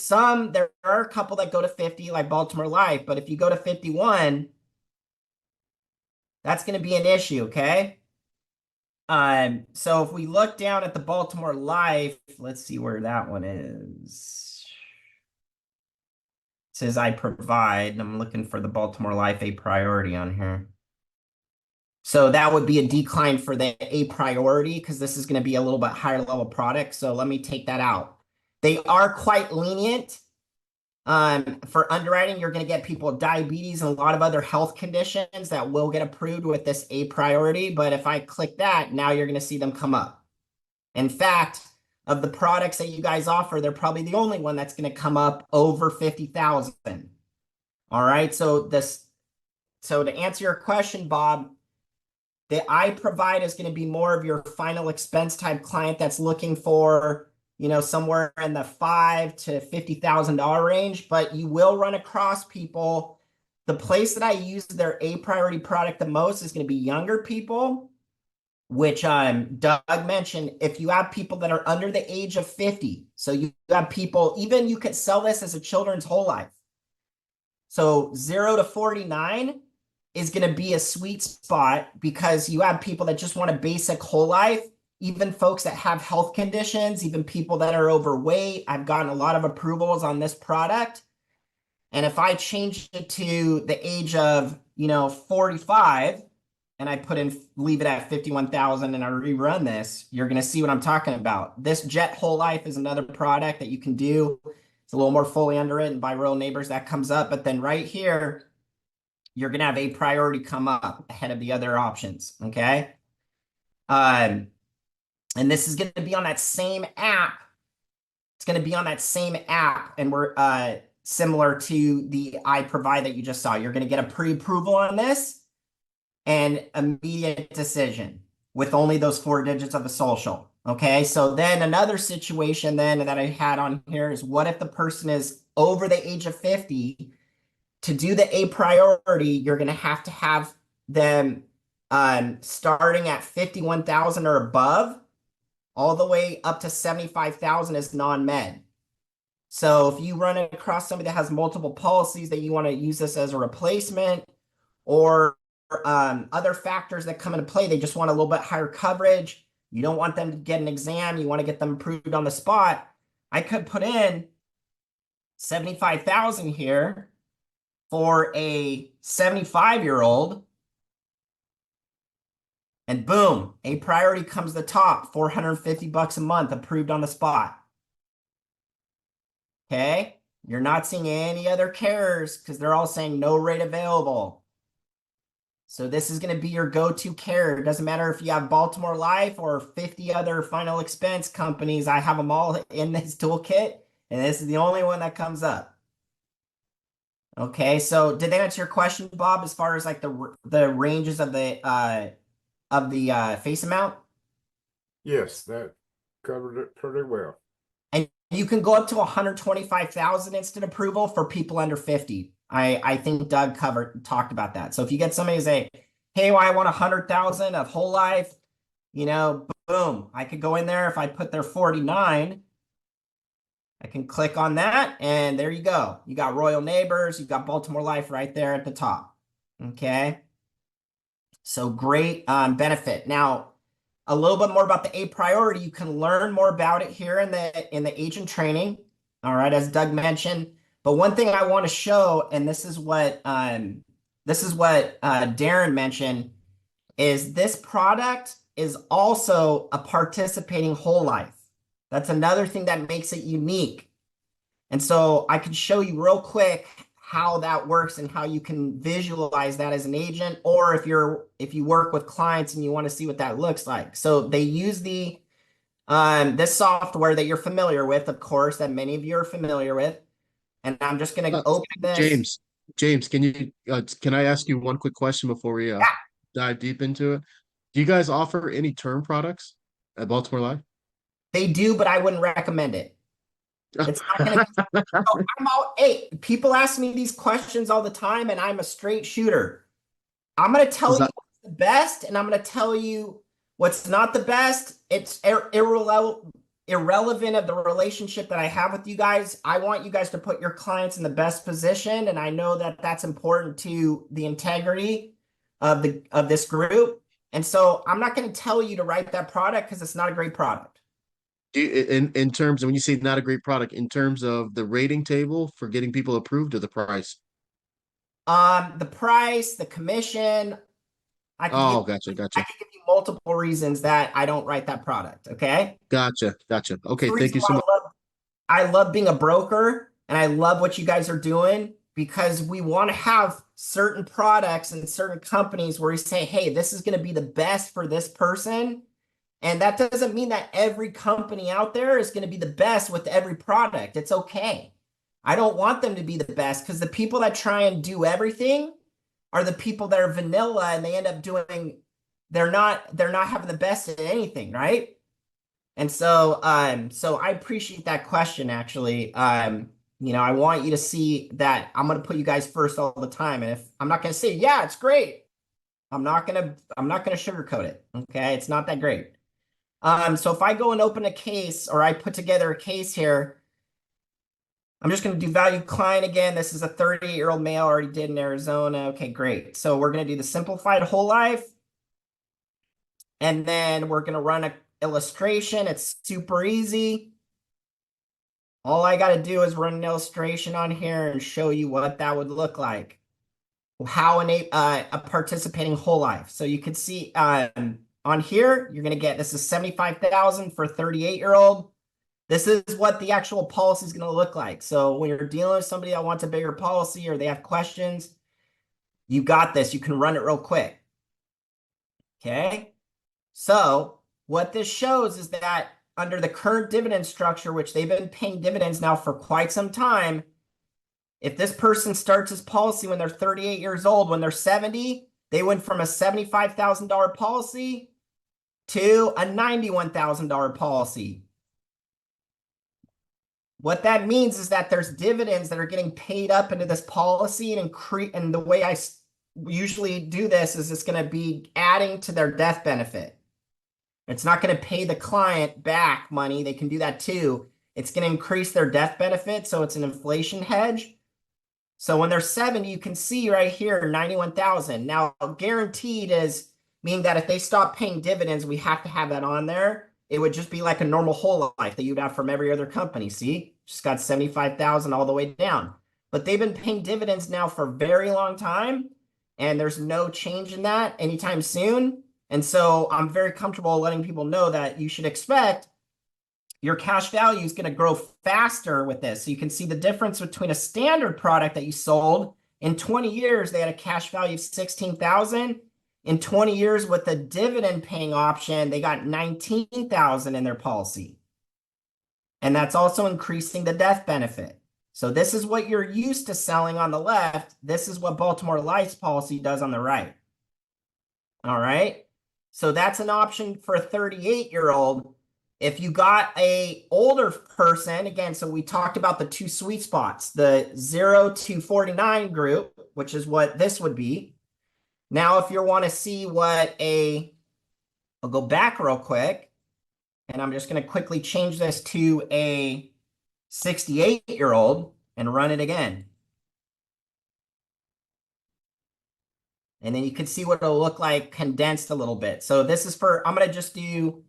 there are a couple that go to 50, like Baltimore Life. But if you go to 51, that's going to be an issue, okay? So if we look down at the Baltimore Life, let's see where that one is. It says I Provide, and I'm looking for the Baltimore Life A Priority on here. So that would be a decline for the A Priority because this is going to be a little bit higher level product. So let me take that out. They are quite lenient. For underwriting, you're going to get people with diabetes and a lot of other health conditions that will get approved with this A Priority. But if I click that, now you're going to see them come up. In fact, of the products that you guys offer, they're probably the only one that's going to come up over 50,000. All right. So to answer your question, Bob, the I Provide is going to be more of your final expense type client that's looking for somewhere in the $5,000 to $50,000 range, but you will run across people. The place that I use their A Priority product the most is going to be younger people, which Doug mentioned. If you have people that are under the age of 50, so you have people, even you could sell this as a children's whole life. So 0 to 49 is going to be a sweet spot because you have people that just want a basic whole life. Even folks that have health conditions, even people that are overweight. I've gotten a lot of approvals on this product. And if I change it to the age of, 45, and I leave it at 51,000 and I rerun this, you're going to see what I'm talking about. This Jet Whole Life is another product that you can do. It's a little more fully underwritten by Rural Neighbors. That comes up. But then right here, you're going to have A Priority come up ahead of the other options. Okay. And this is going to be on that same app. It's going to be on that same app. And we're similar to the I Provide that you just saw. You're going to get a pre-approval on this. and immediate decision with only those 4 digits of a social. Okay, so then another situation then that I had on here is, what if the person is over the age of 50? To do the A priority, you're going to have them starting at 51,000 or above, all the way up to 75,000 as non-med. So if you run across somebody that has multiple policies that you want to use this as a replacement, or other factors that come into play, they just want a little bit higher coverage, you don't want them to get an exam, you want to get them approved on the spot, I could put in 75,000 here for a 75-year-old, and boom, A priority comes to the top, $450 a month, approved on the spot. Okay, you're not seeing any other carriers because they're all saying no rate available. So this is going to be your go-to carrier. It doesn't matter if you have Baltimore Life or 50 other final expense companies. I have them all in this toolkit, and this is the only one that comes up. Okay, so did that answer your question, Bob, as far as like the ranges of the face amount? Yes, that covered it pretty well. And you can go up to 125,000 instant approval for people under 50. I think Doug talked about that. So if you get somebody who say, hey, well, I want 100,000 of whole life, you know, boom, I could go in there. If I put their 49, I can click on that, and there you go. You got Royal Neighbors, you got Baltimore Life right there at the top. Okay. So great benefit. Now, a little bit more about the A priority. You can learn more about it here in the agent training. All right, as Doug mentioned. But one thing I want to show, and this is what Darren mentioned, is this product is also a participating whole life. That's another thing that makes it unique. And so I can show you real quick how that works and how you can visualize that as an agent, or if you work with clients and you want to see what that looks like. So they use this software that you're familiar with, of course, that many of you are familiar with. And I'm just going to open this. James, can I ask you one quick question before we dive deep into it? Do you guys offer any term products at Baltimore Life? They do, but I wouldn't recommend it. It's not going to. Hey, people ask me these questions all the time, and I'm a straight shooter. I'm going to tell you what's the best, and I'm going to tell you what's not the best. It's irrelevant of the relationship that I have with you guys. I want you guys to put your clients in the best position, and I know that that's important to the integrity of this group. And so I'm not going to tell you to write that product because it's not a great product. In terms of, when you say not a great product, in terms of the rating table for getting people approved, or the price? The price, the commission. Gotcha. I can give you multiple reasons that I don't write that product. Okay. Gotcha. Okay. Thank you so much. I love being a broker, and I love what you guys are doing, because we want to have certain products and certain companies where we say, hey, this is going to be the best for this person. And that doesn't mean that every company out there is going to be the best with every product. It's okay. I don't want them to be the best, because the people that try and do everything are the people that are vanilla, and they end up they're not having the best at anything, right? And so I appreciate that question, actually. You know, I want you to see that I'm going to put you guys first all the time. And if I'm not going to say, yeah, it's great, I'm not going to sugarcoat it. Okay. It's not that great. So if I go and open a case, or I put together a case here, I'm just going to do value client again. This is a 38-year-old male, already did in Arizona. Okay, great. So we're going to do the simplified whole life. And then we're going to run an illustration. It's super easy. All I got to do is run an illustration on here and show you what that would look like. How a participating whole life. So you can see on here, you're going to get, this is 75,000 for a 38-year-old. This is what the actual policy is going to look like. So when you're dealing with somebody that wants a bigger policy, or they have questions, you got this. You can run it real quick. Okay. So what this shows is that under the current dividend structure, which they've been paying dividends now for quite some time, if this person starts his policy when they're 38 years old, when they're 70, They went from a $75,000 policy to a $91,000 policy. What that means is that there's dividends that are getting paid up into this policy and increase. And the way I usually do this is it's going to be adding to their death benefit. It's not going to pay the client back money. They can do that too. It's going to increase their death benefit. So it's an inflation hedge. So when they're 70, you can see right here, 91,000. Now guaranteed is meaning that if they stop paying dividends, we have to have that on there. It would just be like a normal whole life that you'd have from every other company. See, just got 75,000 all the way down. But they've been paying dividends now for a very long time, and there's no change in that anytime soon. And so I'm very comfortable letting people know that you should expect your cash value is going to grow faster with this. So you can see the difference between a standard product that you sold in 20 years, they had a cash value of 16,000. In 20 years with the dividend paying option, they got 19,000 in their policy. And that's also increasing the death benefit. So this is what you're used to selling on the left. This is what Baltimore Life's policy does on the right. All right. So that's an option for a 38-year-old. If you got a older person, again, so we talked about the two sweet spots, the 0 to 49 group, which is what this would be. Now, if you want to see what I'll go back real quick, and I'm just going to quickly change this to a 68-year-old and run it again. And then you can see what it'll look like condensed a little bit. So this is for, I'm just going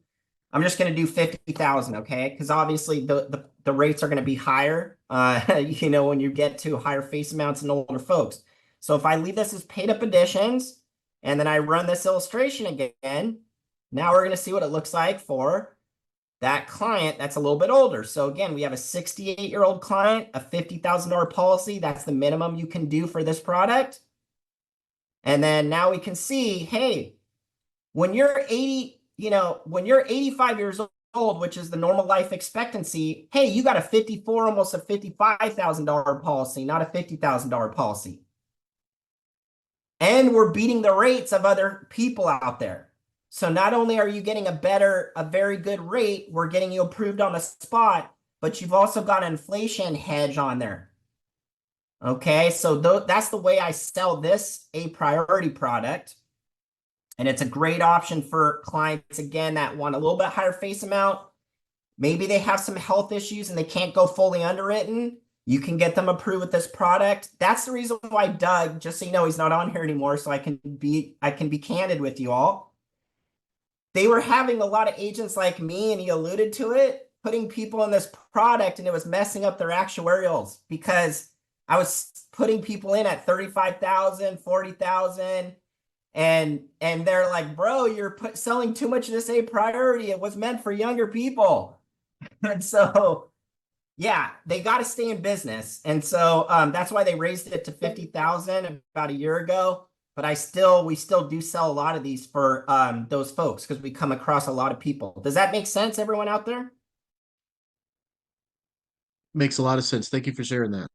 to do 50,000, okay? Because obviously the rates are going to be higher, when you get to higher face amounts and older folks. So if I leave this as paid up additions, and then I run this illustration again, now we're going to see what it looks like for that client that's a little bit older. So again, we have a 68-year-old client, a $50,000 policy. That's the minimum you can do for this product. And then now we can see, hey, when you're 80, when you're 85 years old, which is the normal life expectancy, hey, you got a 54, almost a $55,000 policy, not a $50,000 policy. And we're beating the rates of other people out there. So not only are you getting a very good rate, we're getting you approved on the spot, but you've also got an inflation hedge on there. Okay, so that's the way I sell this a priority product. And it's a great option for clients, again, that want a little bit higher face amount. Maybe they have some health issues and they can't go fully underwritten. You can get them approved with this product. That's the reason why Doug, just so you know, he's not on here anymore, so I can be candid with you all. They were having a lot of agents like me, and he alluded to it, putting people in this product, and it was messing up their actuarials because I was putting people in at 35,000, 40,000, and they're like, bro, you're selling too much of this a priority. It was meant for younger people. And so, yeah, they got to stay in business. And so that's why they raised it to 50,000 about a year ago. But we still do sell a lot of these for those folks because we come across a lot of people. Does that make sense, everyone out there? Makes a lot of sense. Thank you for sharing that.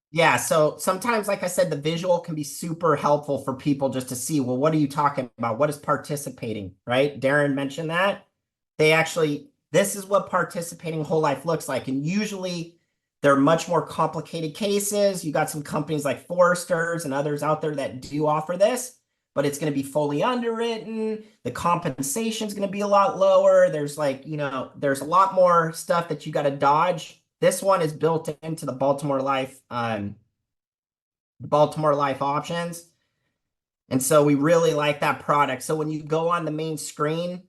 Yeah, so sometimes, like I said, the visual can be super helpful for people just to see, well, what are you talking about? What is participating, right? Darren mentioned that. This is what participating whole life looks like. And usually they're much more complicated cases. You got some companies like Foresters and others out there that do offer this, but it's going to be fully underwritten. The compensation is going to be a lot lower. There's there's a lot more stuff that you got to dodge. This one is built into the Baltimore Life options. And so we really like that product. So when you go on the main screen,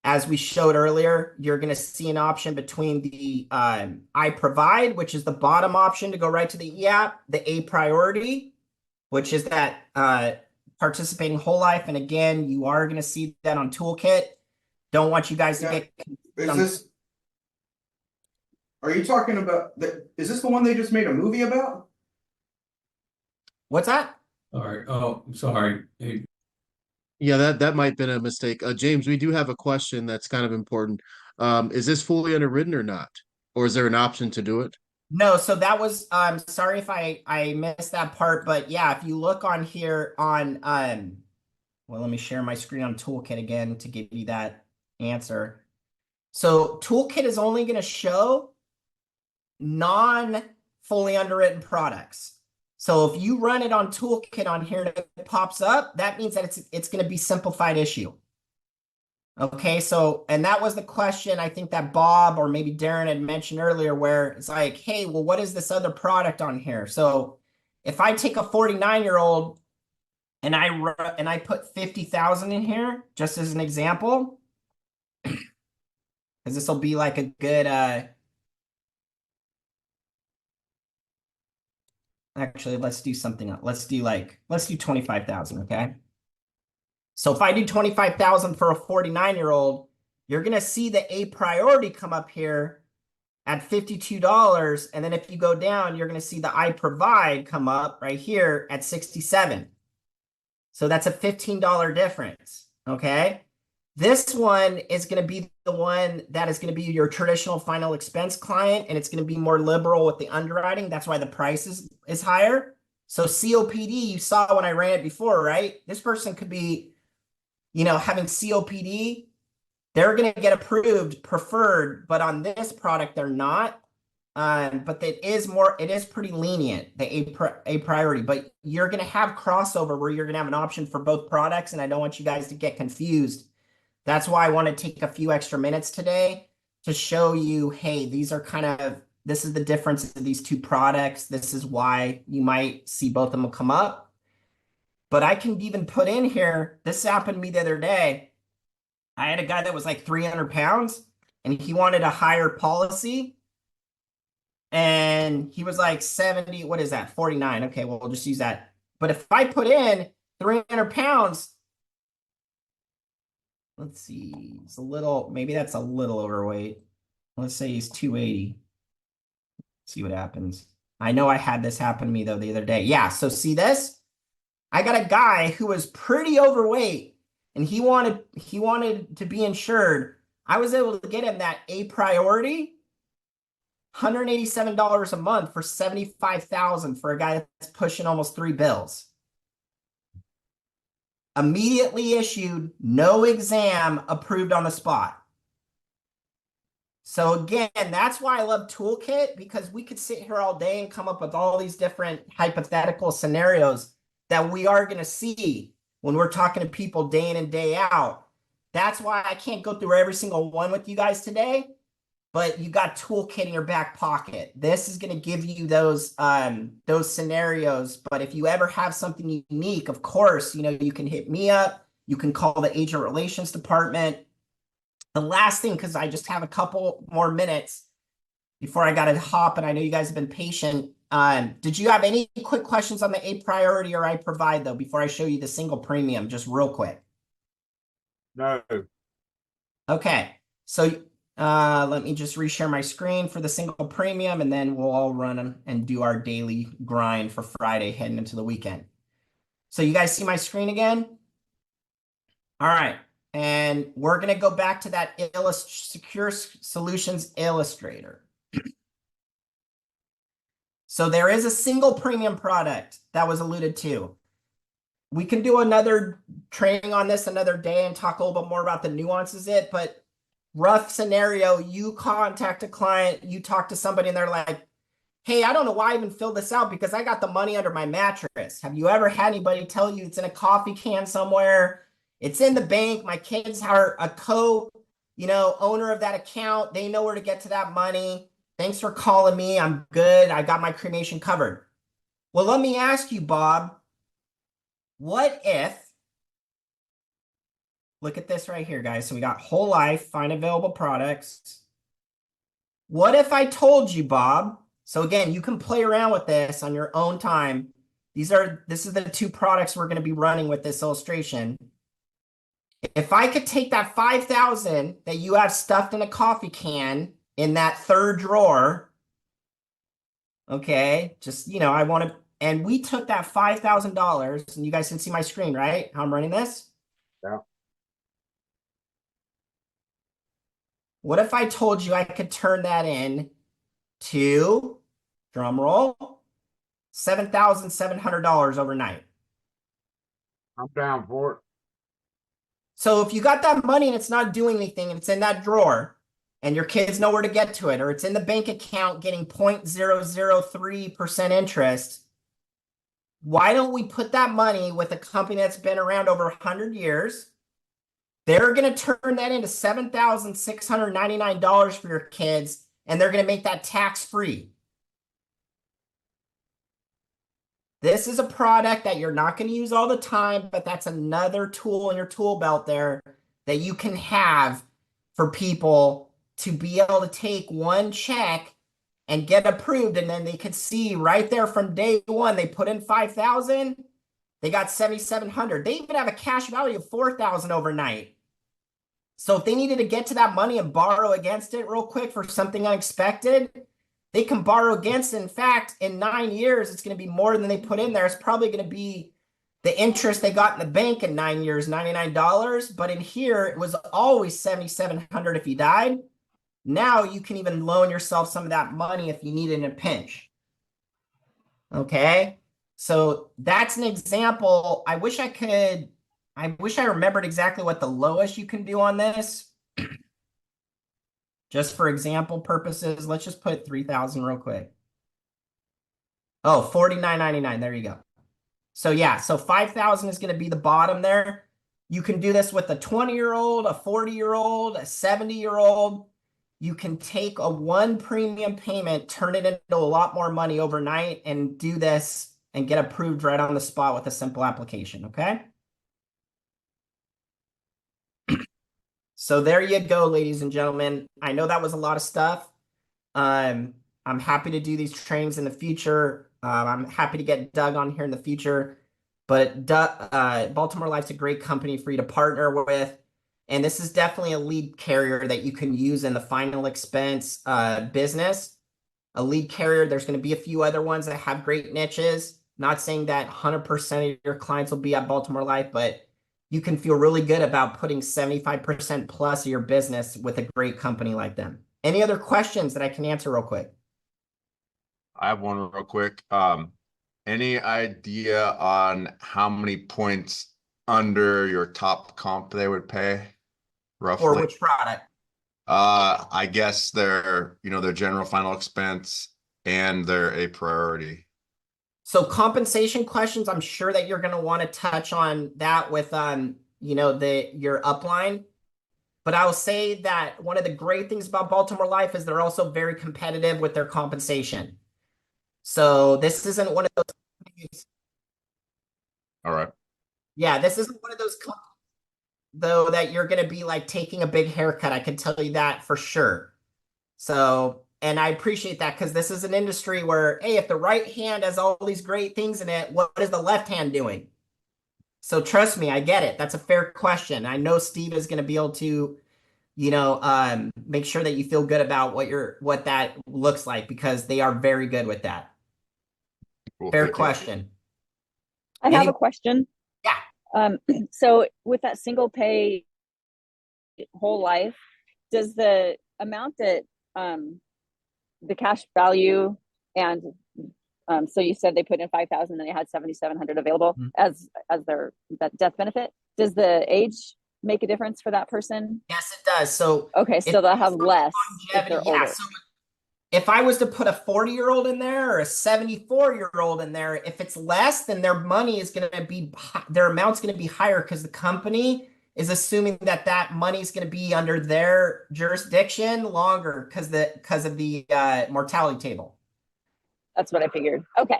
as we showed earlier, you're going to see an option between the I Provide, which is the bottom option to go right to the EAP, the A Priority, which is that participating whole life. And again, you are going to see that on Toolkit. Don't want you guys to get... Are you talking about is this the one they just made a movie about? What's that? All right. Oh, sorry. Hey, Yeah, that might have been a mistake. James, we do have a question that's kind of important. Is this fully underwritten or not? Or is there an option to do it? No, so that was sorry if I missed that part, but yeah, if you look on here on Well, let me share my screen on Toolkit again to give you that answer. So Toolkit is only going to show non-fully underwritten products. So if you run it on Toolkit on here and it pops up, that means that it's going to be simplified issue. Okay, so, and that was the question I think that Bob or maybe Darren had mentioned earlier, where it's like, hey, well, what is this other product on here? So if I take a 49-year-old and I put 50,000 in here, just as an example, because this will be like a good, actually, let's do something else. Let's do 25,000, okay? So if I do 25,000 for a 49-year-old, you're going to see the A priority come up here at $52. And then if you go down, you're going to see the I provide come up right here at 67. So that's a $15 difference. Okay. This one is going to be the one that is going to be your traditional final expense client, and it's going to be more liberal with the underwriting. That's why the price is higher. So COPD, you saw when I ran it before, right? This person could be, having COPD. They're going to get approved preferred, but on this product, they're not. But it is pretty lenient, the A priority, but you're going to have crossover where you're going to have an option for both products. And I don't want you guys to get confused. That's why I want to take a few extra minutes today to show you, hey, this is the difference of these two products. This is why you might see both of them come up. But I can even put in here, this happened to me the other day. I had a guy that was like 300 pounds and he wanted a higher policy. And he was like 70, what is that? 49. Okay, well, we'll just use that. But if I put in 300 pounds, let's see, maybe that's a little overweight. Let's say he's 280. See what happens. I know I had this happen to me though the other day. Yeah, so see this? I got a guy who was pretty overweight and he wanted to be insured. I was able to get him that A priority, $187 a month for $75,000 for a guy that's pushing almost 3 bills. Immediately issued, no exam, approved on the spot. So again, that's why I love Toolkit, because we could sit here all day and come up with all these different hypothetical scenarios that we are going to see when we're talking to people day in and day out. That's why I can't go through every single one with you guys today, but you got Toolkit in your back pocket. This is going to give you those scenarios. But if you ever have something unique, of course, you can hit me up. You can call the agent relations department. The last thing, because I just have a couple more minutes before I got to hop, and I know you guys have been patient. Did you have any quick questions on the A priority or I provide, though, before I show you the single premium, just real quick? No. Okay, so let me just reshare my screen for the single premium, and then we'll all run and do our daily grind for Friday heading into the weekend. So you guys see my screen again? All right. And we're going to go back to that Secure Solutions Illustrator. So there is a single premium product that was alluded to. We can do another training on this another day and talk a little bit more about the nuances of it, but rough scenario, you contact a client, you talk to somebody and they're like, hey, I don't know why I even filled this out because I got the money under my mattress. Have you ever had anybody tell you it's in a coffee can somewhere? It's in the bank. My kids are a owner of that account. They know where to get to that money. Thanks for calling me. I'm good. I got my cremation covered. Well, let me ask you, Bob, what if, look at this right here, guys. So we got whole life, find available products. What if I told you, Bob? So again, you can play around with this on your own time. This is the two products we're going to be running with this illustration. If I could take that 5,000 that you have stuffed in a coffee can in that third drawer, okay, and we took that $5,000, and you guys can see my screen, right? How I'm running this? Yeah. What if I told you I could turn that in to, drum roll, $7,700 overnight? I'm down for it. So if you got that money and it's not doing anything and it's in that drawer and your kids know where to get to it, or it's in the bank account getting 0.003% interest, why don't we put that money with a company that's been around over 100 years? They're going to turn that into $7,699 for your kids, and they're going to make that tax free. This is a product that you're not going to use all the time, but that's another tool in your tool belt there that you can have for people to be able to take one check and get approved. And then they could see right there from day one, they put in 5,000, they got 7,700. They even have a cash value of 4,000 overnight. So if they needed to get to that money and borrow against it real quick for something unexpected, they can borrow against it. In fact, in 9 years, it's going to be more than they put in there. It's probably going to be the interest they got in the bank in 9 years, $99. But in here, it was always 7,700 if you died. Now you can even loan yourself some of that money if you need it in a pinch. Okay, so that's an example. I wish I remembered exactly what the lowest you can do on this. Just for example purposes, let's just put 3,000 real quick. Oh, $49.99. There you go. So yeah, so 5,000 is going to be the bottom there. You can do this with a 20-year-old, a 40-year-old, a 70-year-old. You can take a one premium payment, turn it into a lot more money overnight, and do this and get approved right on the spot with a simple application, okay? So there you go, ladies and gentlemen. I know that was a lot of stuff. I'm happy to do these trainings in the future. I'm happy to get Doug on here in the future. But Baltimore Life's a great company for you to partner with. And this is definitely a lead carrier that you can use in the final expense business. A lead carrier, there's going to be a few other ones that have great niches. Not saying that 100% of your clients will be at Baltimore Life, but you can feel really good about putting 75% plus of your business with a great company like them. Any other questions that I can answer real quick? I have one real quick. Any idea on how many points under your top comp they would pay roughly? Or which product? I guess their general final expense and their a priority. So compensation questions, I'm sure that you're going to want to touch on that with your upline. But I will say that one of the great things about Baltimore Life is they're also very competitive with their compensation. So this isn't one of those companies. All right. Yeah, this isn't one of those companies, though, that you're going to be like taking a big haircut. I can tell you that for sure. So, and I appreciate that because this is an industry where, hey, if the right hand has all these great things in it, what is the left hand doing? So trust me, I get it. That's a fair question. I know Steve is going to be able to, make sure that you feel good about what that looks like because they are very good with that. Cool. Fair Thank you. question. I have a question. Yeah. So with that single pay whole life, does the amount that the cash value and so you said they put in 5,000 and they had 7,700 available as their that death benefit. Does the age make a difference for that person? Yes, it does. So okay, so they'll have less if they're older. So if I was to put a 40-year-old in there or a 74-year-old in there, if it's less, then their money is going to be, their amount's going to be higher because the company is assuming that that money is going to be under their jurisdiction longer because of the mortality table. That's what I figured. Okay,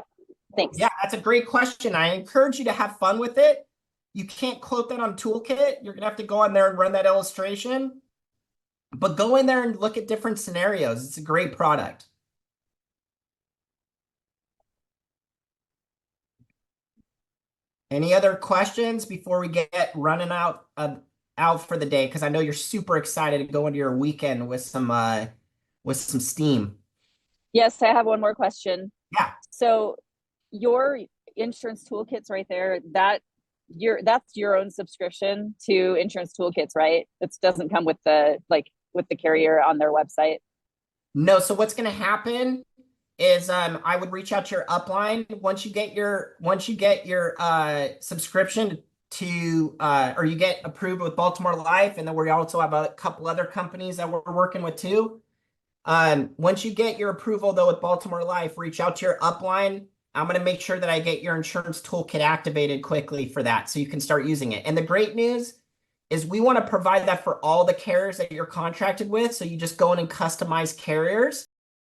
thanks. Yeah, that's a great question. I encourage you to have fun with it. You can't quote that on Toolkit. You're going to have to go on there and run that illustration. But go in there and look at different scenarios. It's a great product. Any other questions before we get running out for the day? Because I know you're super excited to go into your weekend with some steam. Yes, I have one more question. Yeah. So your insurance toolkits right there, that's your own subscription to insurance toolkits, right? It doesn't come with the carrier on their website. No. So what's going to happen is I would reach out to your upline once you get your subscription to, or you get approved with Baltimore Life, and then we also have a couple other companies that we're working with too. Once you get your approval though with Baltimore Life, reach out to your upline. I'm going to make sure that I get your insurance toolkit activated quickly for that so you can start using it. And the great news is we want to provide that for all the carriers that you're contracted with. So you just go in and customize carriers.